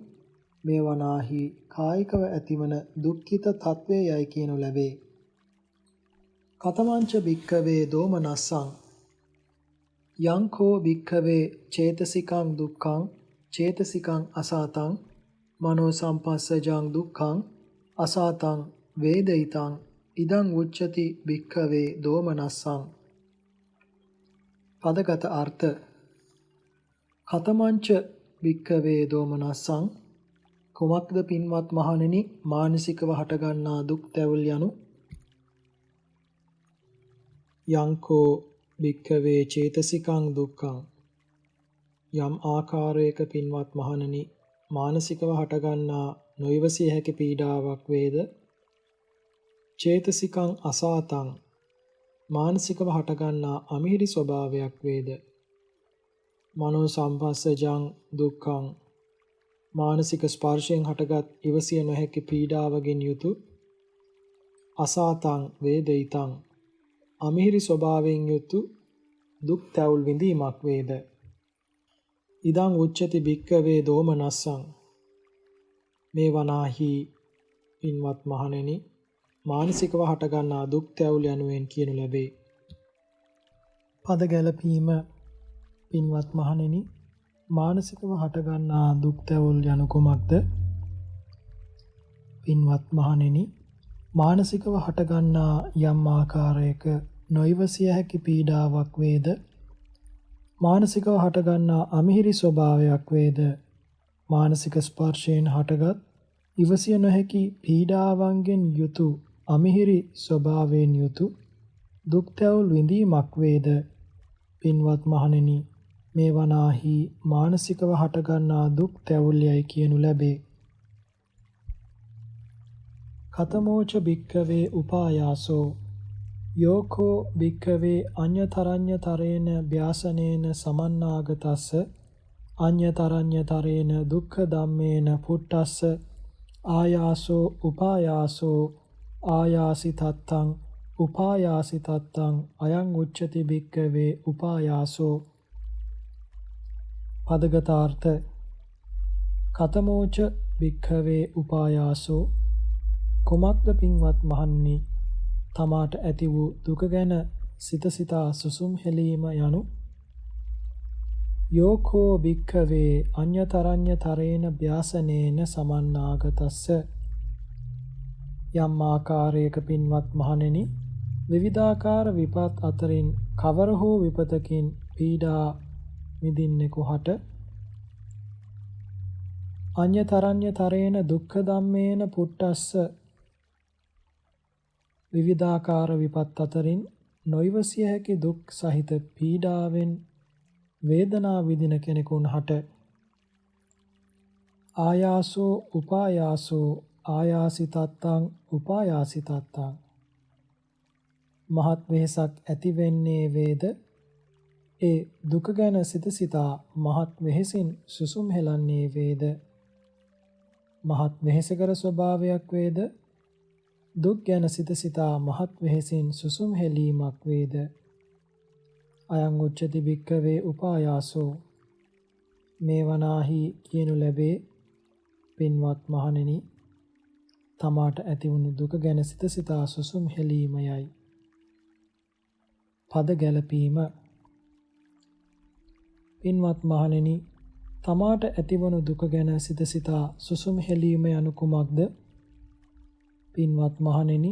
[SPEAKER 1] මේ වනාහි කායිකව ඇතිවන දුක්ඛිත තත්වයයි කියනු ලැබේ. කතමංච භික්ඛවේ දෝමනස්සං යංකෝ භික්ඛවේ චේතසිකං දුක්ඛං චේතසිකං අසාතං මනෝ සම්පස්සජං දුක්ඛං අසාතං වේදිතං ඉදං උච්චති භික්ඛවේ දෝමනස්සං. පදගත අර්ථ කතමංච භික්ඛවේ දෝමනස්සං කුමක්ද පින්වත් මහණෙනි මානසිකව හටගන්නා දුක් තැවුල් යනු යංකෝ භික්ඛවේ චේතසිකං දුක්ඛං යම් ආකාරයක පින්වත් මහණෙනි මානසිකව හටගන්නා නොයිවසිය හැකි පීඩාවක් වේද චේතසිකං අසාතං මානසිකව හටගන්නා අමිහිරි ස්වභාවයක් වේද මනෝ සම්පස්සජං දුක්ඛං මානසික ස්පර්ශයෙන් හටගත් ඉවසිය නොහැකි පීඩාවකින් යුතු අසාතං වේදිතං අමිහිරි ස්වභාවයෙන් යුතු දුක් තැවුල් විඳීමක් වේද ඉදං උච්චති භික්ඛවේ දෝමනස්සං මේ වනාහි පින්වත් මහණෙනි මානසිකව හටගන්නා දුක් තැවුල් යනුවෙන් කියනු ලැබේ. පද ගැලපීම පින්වත් මහණෙනි මානසිකව හටගන්නා දුක් තැවුල් යනු කුමක්ද? පින්වත් මහණෙනි මානසිකව හටගන්නා යම් ආකාරයක නොයිවසිය හැකි පීඩාවක් වේද මානසිකව හටගන්නා අමිහිරි ස්වභාවයක් වේද මානසික ස්පර්ශයෙන් හටගත් ඉවසිය නොහැකි පීඩාවන්ගෙන් යුතු අමිහිරි ස්වභාවයෙන් යුතු දුක් තැවුල් විඳීමක් වේද පින්වත් මහණෙනි මේ වනාහි මානසිකව හටගන්නා දුක් තැවුල්යයි කියනු ලැබේ. කතමෝච භික්ඛවේ උපායාසෝ යෝකෝ භික්ඛවේ අඤ්ඤතරඤ්ඤතරේන ව්‍යාසනේන සමන්නාගතස්ස අඤ්ඤතරඤ්ඤතරේන දුක්ඛ ධම්මේන පුට්ටස්ස ආයාසෝ උපායාසෝ ආයාසි තත්තං උපායාසි තත්තං අයං උච්චති භික්ඛවේ උපායාසෝ. පදගතාර්ථ කතමෝච භික්ඛවේ උපායාසෝ කුමක්ද පින්වත් මහණනි තමාට ඇති වූ දුක ගැන සිත සිතා සුසුම් හෙලීම යනු යෝකෝ භික්ඛවේ අඤ්ඤතරඤ්ඤතරේන ව්‍යාසනේන සමන්නාගතස්ස යම් ආකාරයක පින්වත් මහණෙනි විවිධාකාර විපත් අතරින් කවර හෝ විපතකින් පීඩා විඳින්නෙකු හට අඤ්ඤතරඤ්ඤතරේන දුක්ඛ ධම්මේන පුට්ටස්ස විවිධාකාර විපත් අතරින් නොයිවසිය හැකි දුක් සහිත පීඩාවෙන් වේදනා විඳින කෙනෙකුන් හට ආයාසෝ උපායාසෝ ආයාසි තත්තං උපායාසි තත්තං මහත් වෙහසක් ඇති වෙන්නේ වේද ඒ දුක ගැන සිත සිතා මහත් වෙහසින් සුසුම් හෙලන්නේ වේද මහත් වෙහසකර ස්වභාවයක් වේද දුක් ගැන සිත සිතා මහත් වෙහසින් සුසුම් හෙලීමක් වේද අයං උච්චති භික්ඛවේ උපායාසෝ මේ වනාහි කියනු ලැබේ පින්වත් මහණෙනි, තමාට ඇතිවුණු දුක ගැන සිත සිතා සුසුම් හෙලීමයයි. පද ගැලපීම. පින්වත් මහණෙනි, තමාට ඇතිවුණු දුක ගැන සිත සිතා සුසුම් හෙලීම යනු කුමක්ද? පින්වත් මහණෙනි,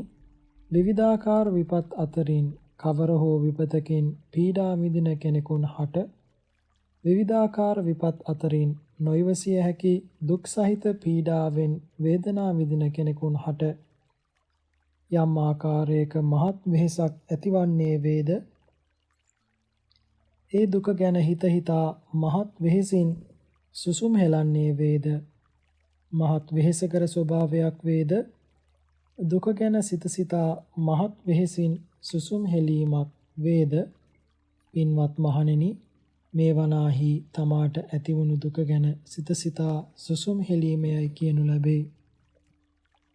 [SPEAKER 1] විවිධාකාර විපත් අතරින් කවර හෝ විපතකින් පීඩා විඳින කෙනෙකුන් හට විවිධාකාර විපත් අතරින් නොයිවසිය හැකි දුක් සහිත පීඩාවෙන් වේදනා විඳින කෙනෙකුන් හට යම් ආකාරයක මහත් වෙහෙසක් ඇතිවන්නේ වේද? ඒ දුක ගැන හිත හිතා මහත් වෙහෙසින් සුසුම් හෙලන්නේ වේද? මහත් වෙහෙසකර ස්වභාවයක් වේද? දුක ගැන සිත සිතා මහත් වෙහෙසින් සුසුම් හෙලීමක් වේද? පින්වත් මහණෙනි, මේ වනාහි තමාට ඇතිවුණු දුක ගැන සිත සිතා සුසුම් හෙලීමයයි කියනු ලැබේ.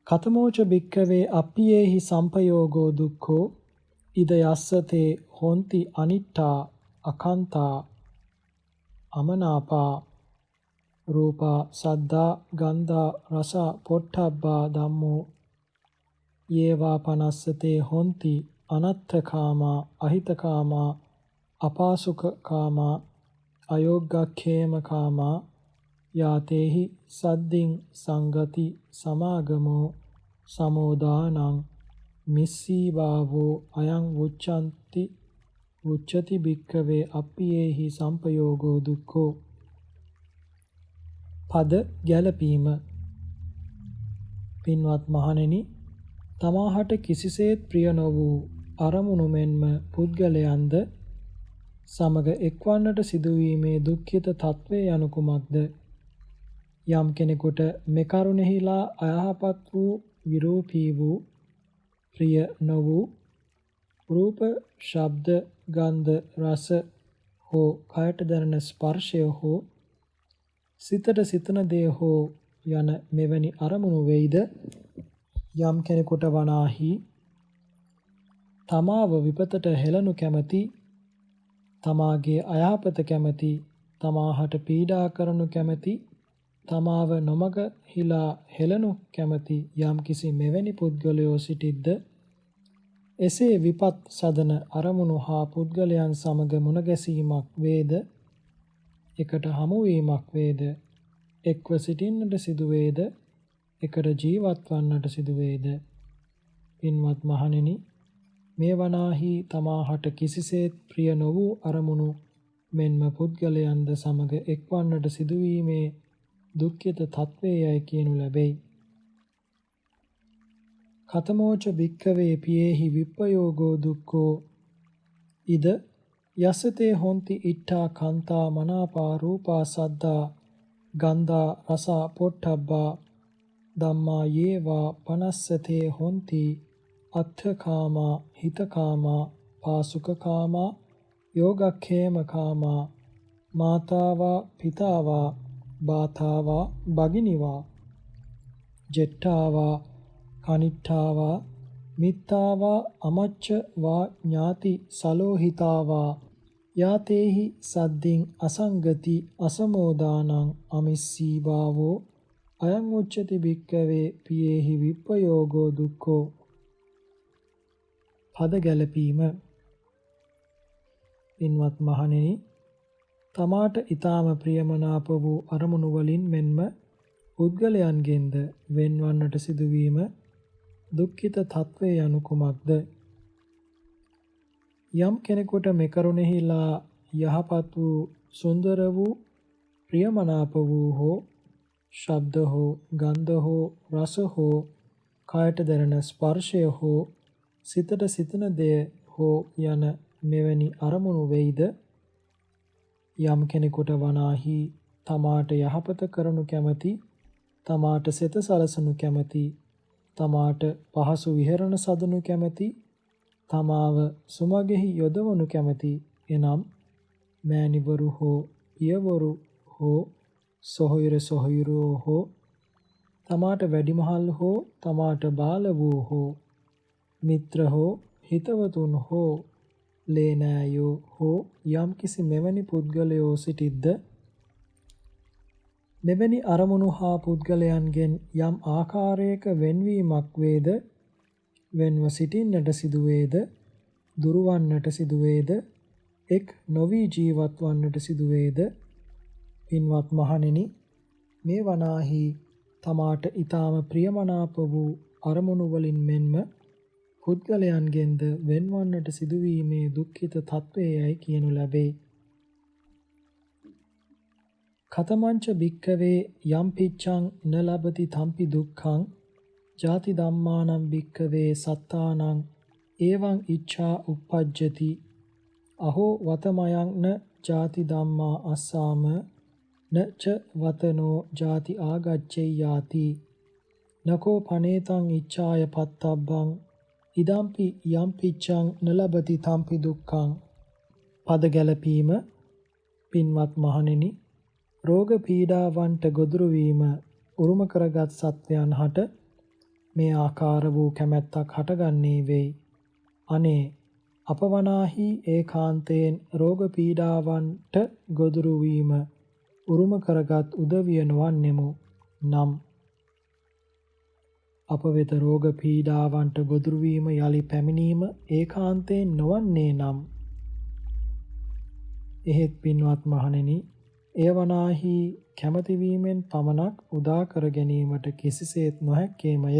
[SPEAKER 1] කතමෝච භික්ඛවේ අප්පියේහි සම්පයෝගෝ දුක්ඛෝ ඉද යස්සතේ හොಂತಿ අනිට්ඨා අකන්තා අමනාපා රූපා සද්දා ගන්ධා රස පොට්ඨබ්බා ධම්මෝ යේවා පනස්සතේ හොಂತಿ අනත්තකාමා අහිතකාමා අපාසුකකාමා අයෝග්ගක්ඛේමකාමා යාතේහි සද්දින් සංගති සමාගමෝ සමෝදානං මිස්සී භාවෝ අයං උච්චති භික්ඛවේ අප්පියේහි සම්පයෝගෝ දුක්ඛෝ. පද ගැලපීම. පින්වත් මහණෙනි, තමාහට කිසිසේත් ප්‍රිය නො වූ අරමුණු මෙන්ම පුද්ගලයන්ද සමග එක්වන්නට සිදුවීමේ දුක්ඛිත තත්වය යනු කුමක්ද? යම් කෙනෙකුට මේ කරුණෙහිලා අයහපත් වූ විරූපී වූ ප්‍රිය නො වූ රූප, ශබ්ද, ගන්ධ, රස හෝ කයට දැනෙන ස්පර්ශය හෝ සිතට සිතන දේ හෝ යන මෙවැනි අරමුණු වෙයිද? යම් කෙනෙකුට වනාහි තමාව විපතට හෙළනු කැමැති, තමාගේ අයහපත කැමැති, තමාහට පීඩා කරනු කැමැති, තමාව නොමග හිලා හෙළනු කැමැති යම් කිසි මෙවැනි පුද්ගලයෝ සිටිද්ද? එසේ විපත් සදන අරමුණු හා පුද්ගලයන් සමග මුණගැසීමක් වේද? එකට හමුවීමක් වේද? එක්ව සිටින්නට සිදුවේද? එකට ජීවත් වන්නට සිදුවේද? පින්වත් මහණෙනි, මේ වනාහි තමාහට කිසිසේත් ප්‍රිය නො වූ අරමුණු මෙන්ම පුද්ගලයන්ද සමග එක්වන්නට සිදුවීමේ දුක්ඛිත තත්වයයි කියනු ලැබෙයි. කතමෝච භික්ඛවේ පියේහි විප්පයෝගෝ දුක්ඛෝ ඉද යසතේ හොಂತಿ ඉට්ඨා කන්තා මනාපා රූපා සද්දා ගන්ධා රස පොට්ඨබ්බා ධම්මා යේවා පනස්සතේ හොಂತಿ අත්ථකාමා හිතකාමා පාසුකකාමා යෝගක්ඛේමකාමා මාතාවා පිතාවා බාතාවා භගිනිවා ජෙට්ඨාවා කනිට්ඨාවා මිත්තාවා අමච්ච වා ඥාති සලෝහිතාවා යාතේහි සද්දින් අසංගති අසමෝදානං අමිස්සී භාවෝ අයං උච්චති භික්ඛවේ පියේහි විප්පයෝගෝ දුක්ඛෝ. පද ගැලපීම. පින්වත් මහණෙනි, තමාට ඊටාම ප්‍රියමනාප වූ අරමුණු වලින් මෙන්ම පුද්ගලයන්ගෙන්ද වෙන්වන්නට සිදුවීම දුක්ඛිත තත්වය යනු කුමක්ද? යම් කෙනෙකුට මෙකරුණෙහිලා යහපත් වූ සුන්දර වූ ප්‍රියමනාප වූ හෝ ශබ්ද හෝ ගන්ධ හෝ රස හෝ කයට දැනෙන ස්පර්ශය හෝ සිතට සිතන දෙය හෝ යන මෙවැනි අරමුණු වෙයිද? යම් කෙනෙකුට වනාහි තමාට යහපත කරනු කැමැති, තමාට සිත සලසනු කැමැති, තමාට පහසු විහරණ සදනු කැමැති, තමාව සුමගෙහි යොදවනු කැමැති, එනම් මෑණිවරු හෝ පියවරු හෝ සොහොයුරෝ හෝ තමාට වැඩිමහල් හෝ තමාට බාල වූ හෝ මිත්‍ර හෝ හිතවතුන් හෝ ලේනෑයෝ හෝ යම් කිසි මෙවැනි පුද්ගලයෝ සිටිද්ද? මෙවැනි අරමුණු හා පුද්ගලයන්ගෙන් යම් ආකාරයක වෙන්වීමක් වේද, වෙන්ව සිටින්නට සිදුවේද, දුරවන්නට සිදුවේද, එක් නොවි ජීවත් වන්නට සිදුවේද, පින්වත් මහණෙනි, මේ වනාහි තමාට ඊටාම ප්‍රියමනාප වූ අරමුණු වලින් මෙන්ම පුද්ගලයන්ගෙන්ද වෙන්වන්නට සිදුවීමේ දුක්ඛිත තත්වයයි කියනු ලැබේ. කතමංච භික්ඛවේ යම් පිච්ඡං න ලබති තම්පි දුක්ඛං ජාති ධම්මානම් භික්ඛවේ සත්තානං එවං ඉච්ඡා uppajjati අහෝ වතමයං න ජාති ධම්මා අස්සාම න ච වතනෝ ජාති ආගච්ඡේයාති නකෝ පනේතං ඉච්ඡාය පත්තබ්බං ඉදම්පි යම් පිච්ඡං න ලබති තම්පි දුක්ඛං. පද ගැලපීම. පින්වත් මහණෙනි, රෝග පීඩාවන්ට ගොදුරු වීම උරුම කරගත් සත්වයන් හට මේ ආකාර වූ කැමැත්තක් හටගන්නේ වෙයි. අනේ අපවනාහි ඒකාන්තයෙන් රෝග පීඩාවන්ට ගොදුරු වීම උරුම කරගත් උදවිය නොවන්නෙමු නම් අප වෙත රෝග පීඩාවන්ට ගොදුරු වීම යලි පැමිණීම ඒකාන්තයෙන් නොවන්නේ නම් එහෙත් පින්වත් මහණෙනි, එය වනාහි කැමැති වීමෙන් පමණක් උදා කර ගැනීමට කිසිසේත් නොහැක්කේමය.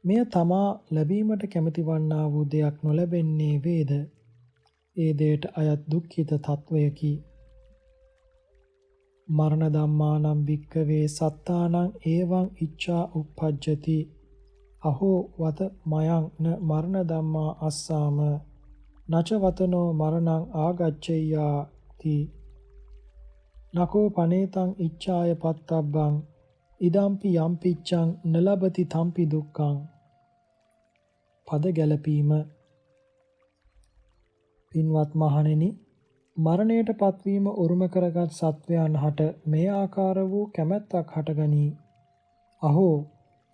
[SPEAKER 1] මෙය තමා ලැබීමට කැමැති වන්නා වූ දෙයක් නොලැබෙන්නේ වේද? ඒ දෙයට අයත් දුක්ඛිත තත්වයකි. මරණ ධම්මානම් භික්ඛවේ සත්තානං එවං ඉච්ඡා uppajjati අහෝ වත මයං න මරණ ධම්මා අස්සාම නච වතනෝ මරණං ආගච්ඡේයාති නකෝ පනේතං ඉච්ඡාය පත්තබ්බං ඉදම්පි යම් පිච්ඡං න ලබති තම්පි දුක්ඛං. පද ගැලපීම. පින්වත් මහණෙනි, මරණයට පත්වීම උරුම කරගත් සත්වයන් හට මේ ආකාර වූ කැමැත්තක් හටගනී. අහෝ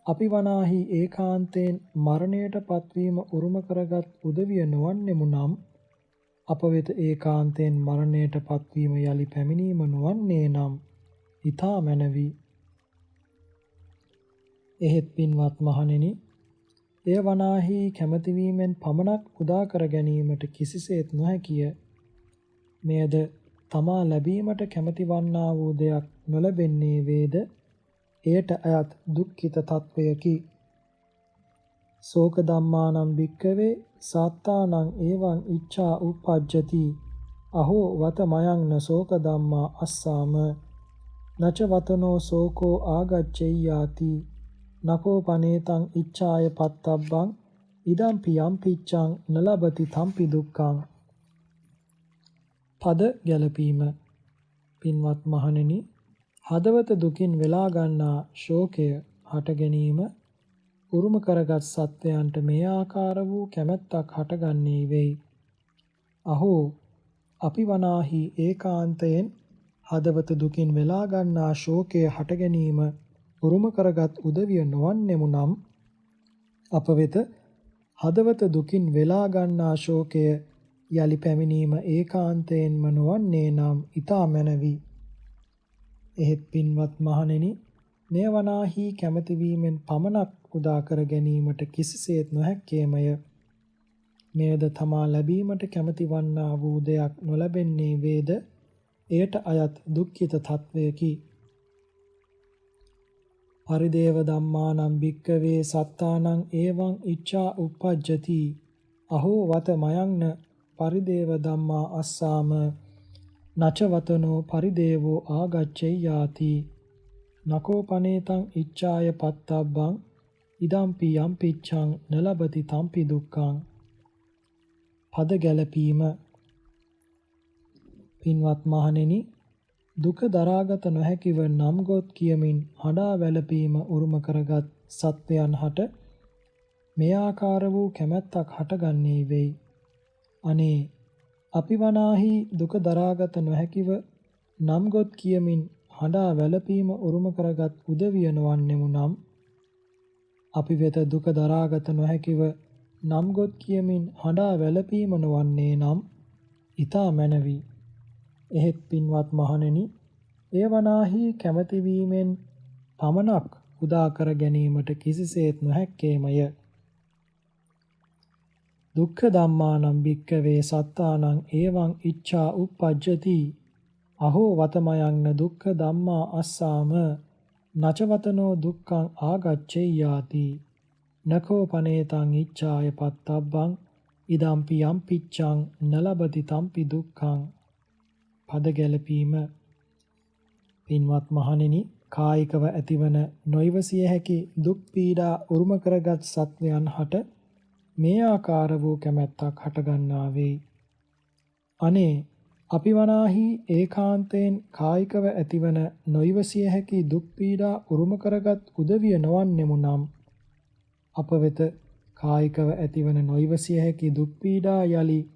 [SPEAKER 1] අපි වනාහි ඒකාන්තයෙන් මරණයට පත්වීම උරුම කරගත් උදවිය නොවන්නෙමු නම් අප වෙත ඒකාන්තයෙන් මරණයට පත්වීම යලි පැමිණීම නොවන්නේ නම් ඊතා මැනවි. එහෙත් පින්වත් මහණෙනි, එය වනාහි කැමැති වීමෙන් පමණක් උදා කර ගැනීමට කිසිසේත් නොහැකිය. මෙයද තමා ලැබීමට කැමැති වන්නා වූ දෙයක් නොලැබෙන්නේ වේද? එයට අයත් දුක්ඛිත තත්වයකි. ශෝක ධම්මානම් භික්ඛවේ සත්තානං එවං ඉච්ඡා uppajjati අහෝ වත මයං න ශෝක ධම්මා අස්සාම නච වතනෝ ශෝකෝ ආගච්ඡේයාති නකෝ පනේතං ඉච්ඡාය පත්තබ්බං ඉදම්පි යම් පිච්ඡං න ලබති තම්පි දුක්ඛං. පද ගැලපීම. පින්වත් මහණෙනි, හදවත දුකින් වෙලා ගන්නා ශෝකය හට ගැනීම උරුම කරගත් සත්වයන්ට මේ ආකාර වූ කැමැත්තක් හටගන්නේ වෙයි. අහෝ අපි වනාහි ඒකාන්තයෙන් හදවත දුකින් වෙලා ගන්නා ශෝකය හට ගැනීම උරුම කරගත් උදවිය නොවන්නෙමු නම් අප වෙත හදවත දුකින් වෙලා ගන්නා ශෝකය යලි පැමිණීම ඒකාන්තයෙන්ම නොවන්නේ නම් ඊතා මැනවි. එහෙත් පින්වත් මහණෙනි, මෙය වනාහි කැමැති වීමෙන් පමණක් උදා කර ගැනීමට කිසිසේත් නොහැක්කේමය. මෙයද තමා ලැබීමට කැමැති වන්නා වූ දෙයක් නොලැබෙන්නේ වේද? එයට අයත් දුක්ඛිත තත්වයකි. පරිදේව ධම්මානම් භික්ඛවේ සත්තානං එවං ඉච්ඡා uppajjati අහෝ වත මයං න පරිදේව ධම්මා අස්සාම නච වතනෝ පරිදේවෝ ආගච්ඡේයාති නකෝ පනේතං ඉච්ඡාය පත්තබ්බං ඉදම්පි යම් පිච්ඡං න ලබති තම්පි දුක්ඛං. පද ගැලපීම. පින්වත් මහණෙනි, දුක දරාගත නොහැකිව නම් ගොත් කියමින් හඬා වැළපීම උරුම කරගත් සත්වයන් හට මේ ආකාර වූ කැමැත්තක් හටගන්නේ වෙයි. අනේ අපි වනාහි දුක දරාගත නොහැකිව නම් ගොත් කියමින් හඬා වැළපීම උරුම කරගත් උදවිය නොවන්නෙමු නම් අපි වෙත දුක දරාගත නොහැකිව නම් ගොත් කියමින් හඬා වැළපීම නොවන්නේ නම් ඊතා මැනවි. එහෙත් පින්වත් මහණෙනි, එය වනාහි කැමැති වීමෙන් පමණක් උදා කර ගැනීමට කිසිසේත් නොහැක්කේමය. දුක්ඛ ධම්මානම් භික්ඛවේ සත්තානං එවං ඉච්ඡා uppajjati අහෝ වතමයන්න දුක්ඛ ධම්මා අස්සාම නචවතනෝ දුක්ඛං ආගච්ඡේයාති නකෝ පනේතං ඉච්ඡාය පත්තබ්බං ඉදම්පි යම් පිච්ඡං නලබති තම්පි දුක්ඛං. පද ගැලපීම. පින්වත් මහණෙනි, කායිකව ඇතිවන නොයිවසිය හැකි දුක් පීඩා උරුම කරගත් සත්වයන් හට මේ ආකාර වූ කැමැත්තක් හටගන්නා වෙයි. අනේ අපි වනාහි ඒකාන්තයෙන් කායිකව ඇතිවන නොයිවසිය හැකි දුක් පීඩා උරුම කරගත් උදවිය නොවන්නෙමු නම් අප වෙත කායිකව ඇතිවන නොයිවසිය හැකි දුක් පීඩා යලි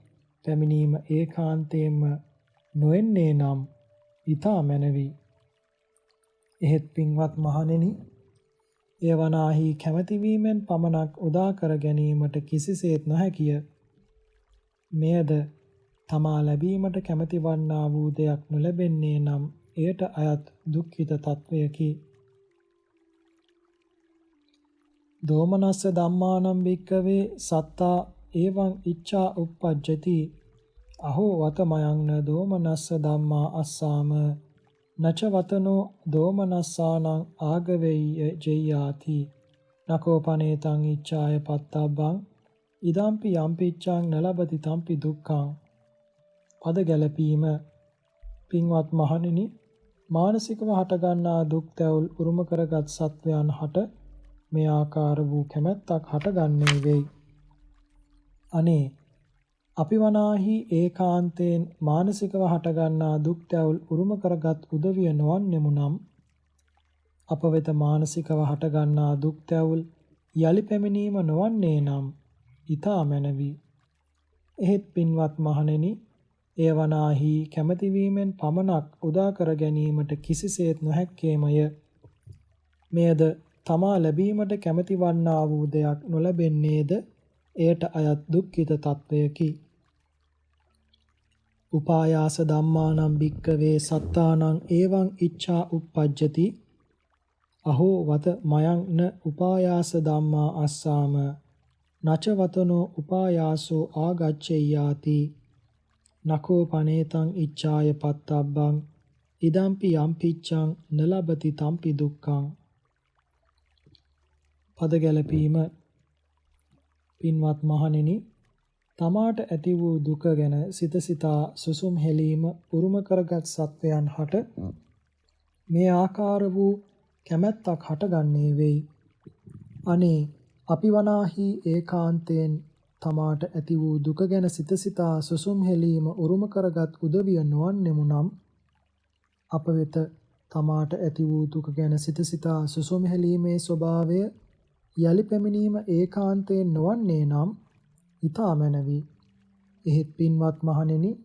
[SPEAKER 1] පැමිණීම ඒකාන්තයෙන්ම නොෙන්නේ නම් ඊතා මැනවි. එහෙත් පින්වත් මහණෙනි, එය වනාහි කැමැති වීමෙන් පමණක් උදා කර ගැනීමට කිසිසේත් නොහැකිය. මෙයද තමා ලැබීමට කැමැති වන්නා වූ දෙයක් නොලැබෙන්නේ නම් එයට අයත් දුක්ඛිත තත්වයකි. දෝමනස්ස ධම්මානම් භික්ඛවේ සත්තා එවං ඉච්ඡා uppajjati අහෝ වතමයන්න දෝමනස්ස ධම්මා අස්සාම නච වතනෝ දෝමනස්සානං ආගවෙය්‍ය ජෙය්‍යාති නකෝ පනේතං ඉච්ඡාය පත්තබ්බං ඉදම්පි යම්පිච්ඡං නලබති තම්පි දුක්ඛං. පද ගැලපීම. පින්වත් මහණෙනි, මානසිකව හටගන්නා දුක් තැවුල් උරුම කරගත් සත්වයන් හට මේ ආකාර වූ කැමැත්තක් හටගන්නේ වෙයි. අනේ අපි වනාහි ඒකාන්තයෙන් මානසිකව හටගන්නා දුක් තැවුල් උරුම කරගත් උදවිය නොවන්නෙමු නම් අප වෙත මානසිකව හටගන්නා දුක් තැවුල් යලි පැමිණීම නොවන්නේ නම් ඊතා මැනවි. එහෙත් පින්වත් මහණෙනි, එය වනාහි කැමැති වීමෙන් පමණක් උදා කර ගැනීමට කිසිසේත් නොහැක්කේමය. මෙයද තමා ලැබීමට කැමැති වන්නා වූ දෙයක් නොලැබෙන්නේද එයට අයත් දුක්ඛිත තත්වයකි. උපායාස ධම්මානම් භික්ඛවේ සත්තානං එවං ඉච්ඡා uppajjati අහෝ වත මයං න උපායාස ධම්මා අස්සාම නච වතනෝ උපායාසෝ ආගච්ඡේයාති නකෝ පනේතං ඉච්ඡාය පත්තබ්බං ඉදම්පි යම්පිච්ඡං නලබති තම්පි දුක්ඛං. පද ගැලපීම. පින්වත් මහණෙනි, තමාට ඇති වූ දුක ගැන සිත සිතා සුසුම් හෙලීම උරුම කරගත් සත්වයන් හට මේ ආකාර වූ කැමැත්තක් හටගන්නේ වෙයි. අනේ අපි වනාහි ඒකාන්තයෙන් තමාට ඇති වූ දුක ගැන සිත සිතා සුසුම් හෙලීම උරුම කරගත් උදවිය නොවන්නෙමු නම් අප වෙත තමාට ඇති වූ දුක ගැන සිත සිතා සුසුම් හෙලීමේ ස්වභාවය යලි පැමිණීම ඒකාන්තයෙන් නොවන්නේ නම් ඊතා මැනවි. එහෙත් පින්වත් මහණෙනි,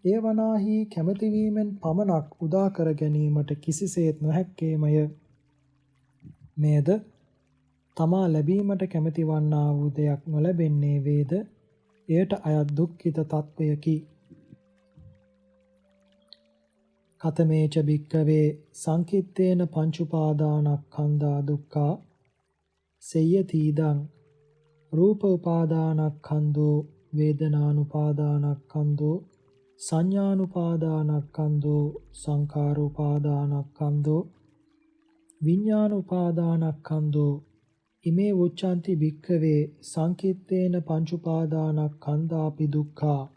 [SPEAKER 1] එය වනාහි කැමැති වීමෙන් පමණක් උදා කර ගැනීමට කිසිසේත් නොහැක්කේමය. මෙයද තමා ලැබීමට කැමැති වන්නා වූ දෙයක් නොලැබෙන්නේ වේද එයට අයත් දුක්ඛිත තත්වයකි. කතමේච භික්ඛවේ සංකිත්තේන පංච උපාදානස්කන්ධා දුක්ඛා සේයතිදං රූප උපාදානස්කන්ධෝ වේදනානුපාදානස්කන්ධෝ සංඥානුපාදානස්කන්ධෝ සංඛාරෝපාදානස්කන්ධෝ විඤ්ඤාණුපාදානස්කන්ධෝ ඉමේ උච්ඡanti භික්ඛවේ සංකිත්තේන පංච උපාදානස්කන්ධාපි දුක්ඛා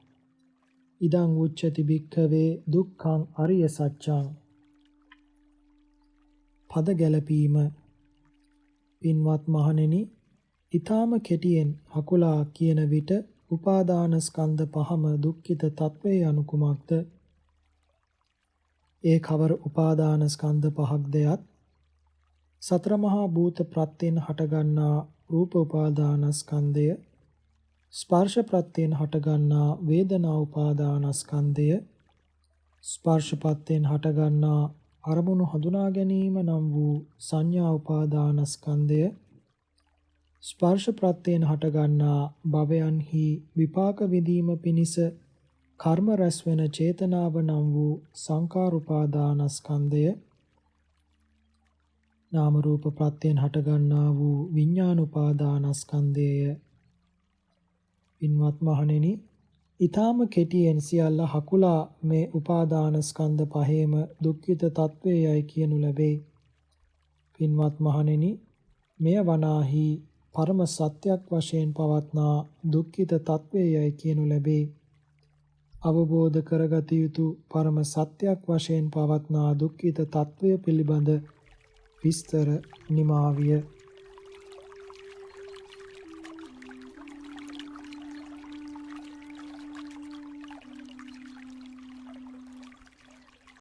[SPEAKER 1] ඉදං උච්චති භික්ඛවේ දුක්ඛං අරිය සත්‍යං. පද ගැලපීම. පින්වත් මහණෙනි, ඊ타ම කෙටියෙන් හකුලා කියන විට උපාදානස්කන්ධ පහම දුක්ඛිත තත්වයේ අනුකුමක්ද? ඒ කවර උපාදානස්කන්ධ පහක්ද යත් සතර මහා භූත ප්‍රත්‍යයෙන් හටගන්නා රූප උපාදානස්කන්ධය, ස්පර්ශ ප්‍රත්‍යයෙන් හටගන්නා වේදනා උපාදානස්කන්ධය, ස්පර්ශ ප්‍රත්‍යයෙන් හටගන්නා අරමුණු හඳුනා ගැනීම නම් වූ සංඥා උපාදානස්කන්ධය, ස්පර්ශ ප්‍රත්‍යයෙන් හටගන්නා භවයන්හි විපාක විඳීම පිණිස කර්ම රැස් වෙන චේතනාව නම් වූ සංඛාර උපාදානස්කන්ධය නාම රූප ප්‍රත්‍යයෙන් හටගන්නා වූ විඥාන උපාදානස්කන්ධය. පින්වත් මහණෙනි, ඊ타ම කෙටියෙන් සියල්ල හකුලා මේ උපාදානස්කන්ධ පහේම දුක්ඛිත තත්වයයි කියනු ලැබේ. පින්වත් මහණෙනි, මෙය වනාහි පරම සත්‍යක් වශයෙන් පවත්නා දුක්ඛිත තත්වයයි කියනු ලැබේ. අවබෝධ කරගත යුතු පරම සත්‍යක් වශයෙන් පවත්නා දුක්ඛිත තත්වය පිළිබඳ විස්තර නිමාවිය.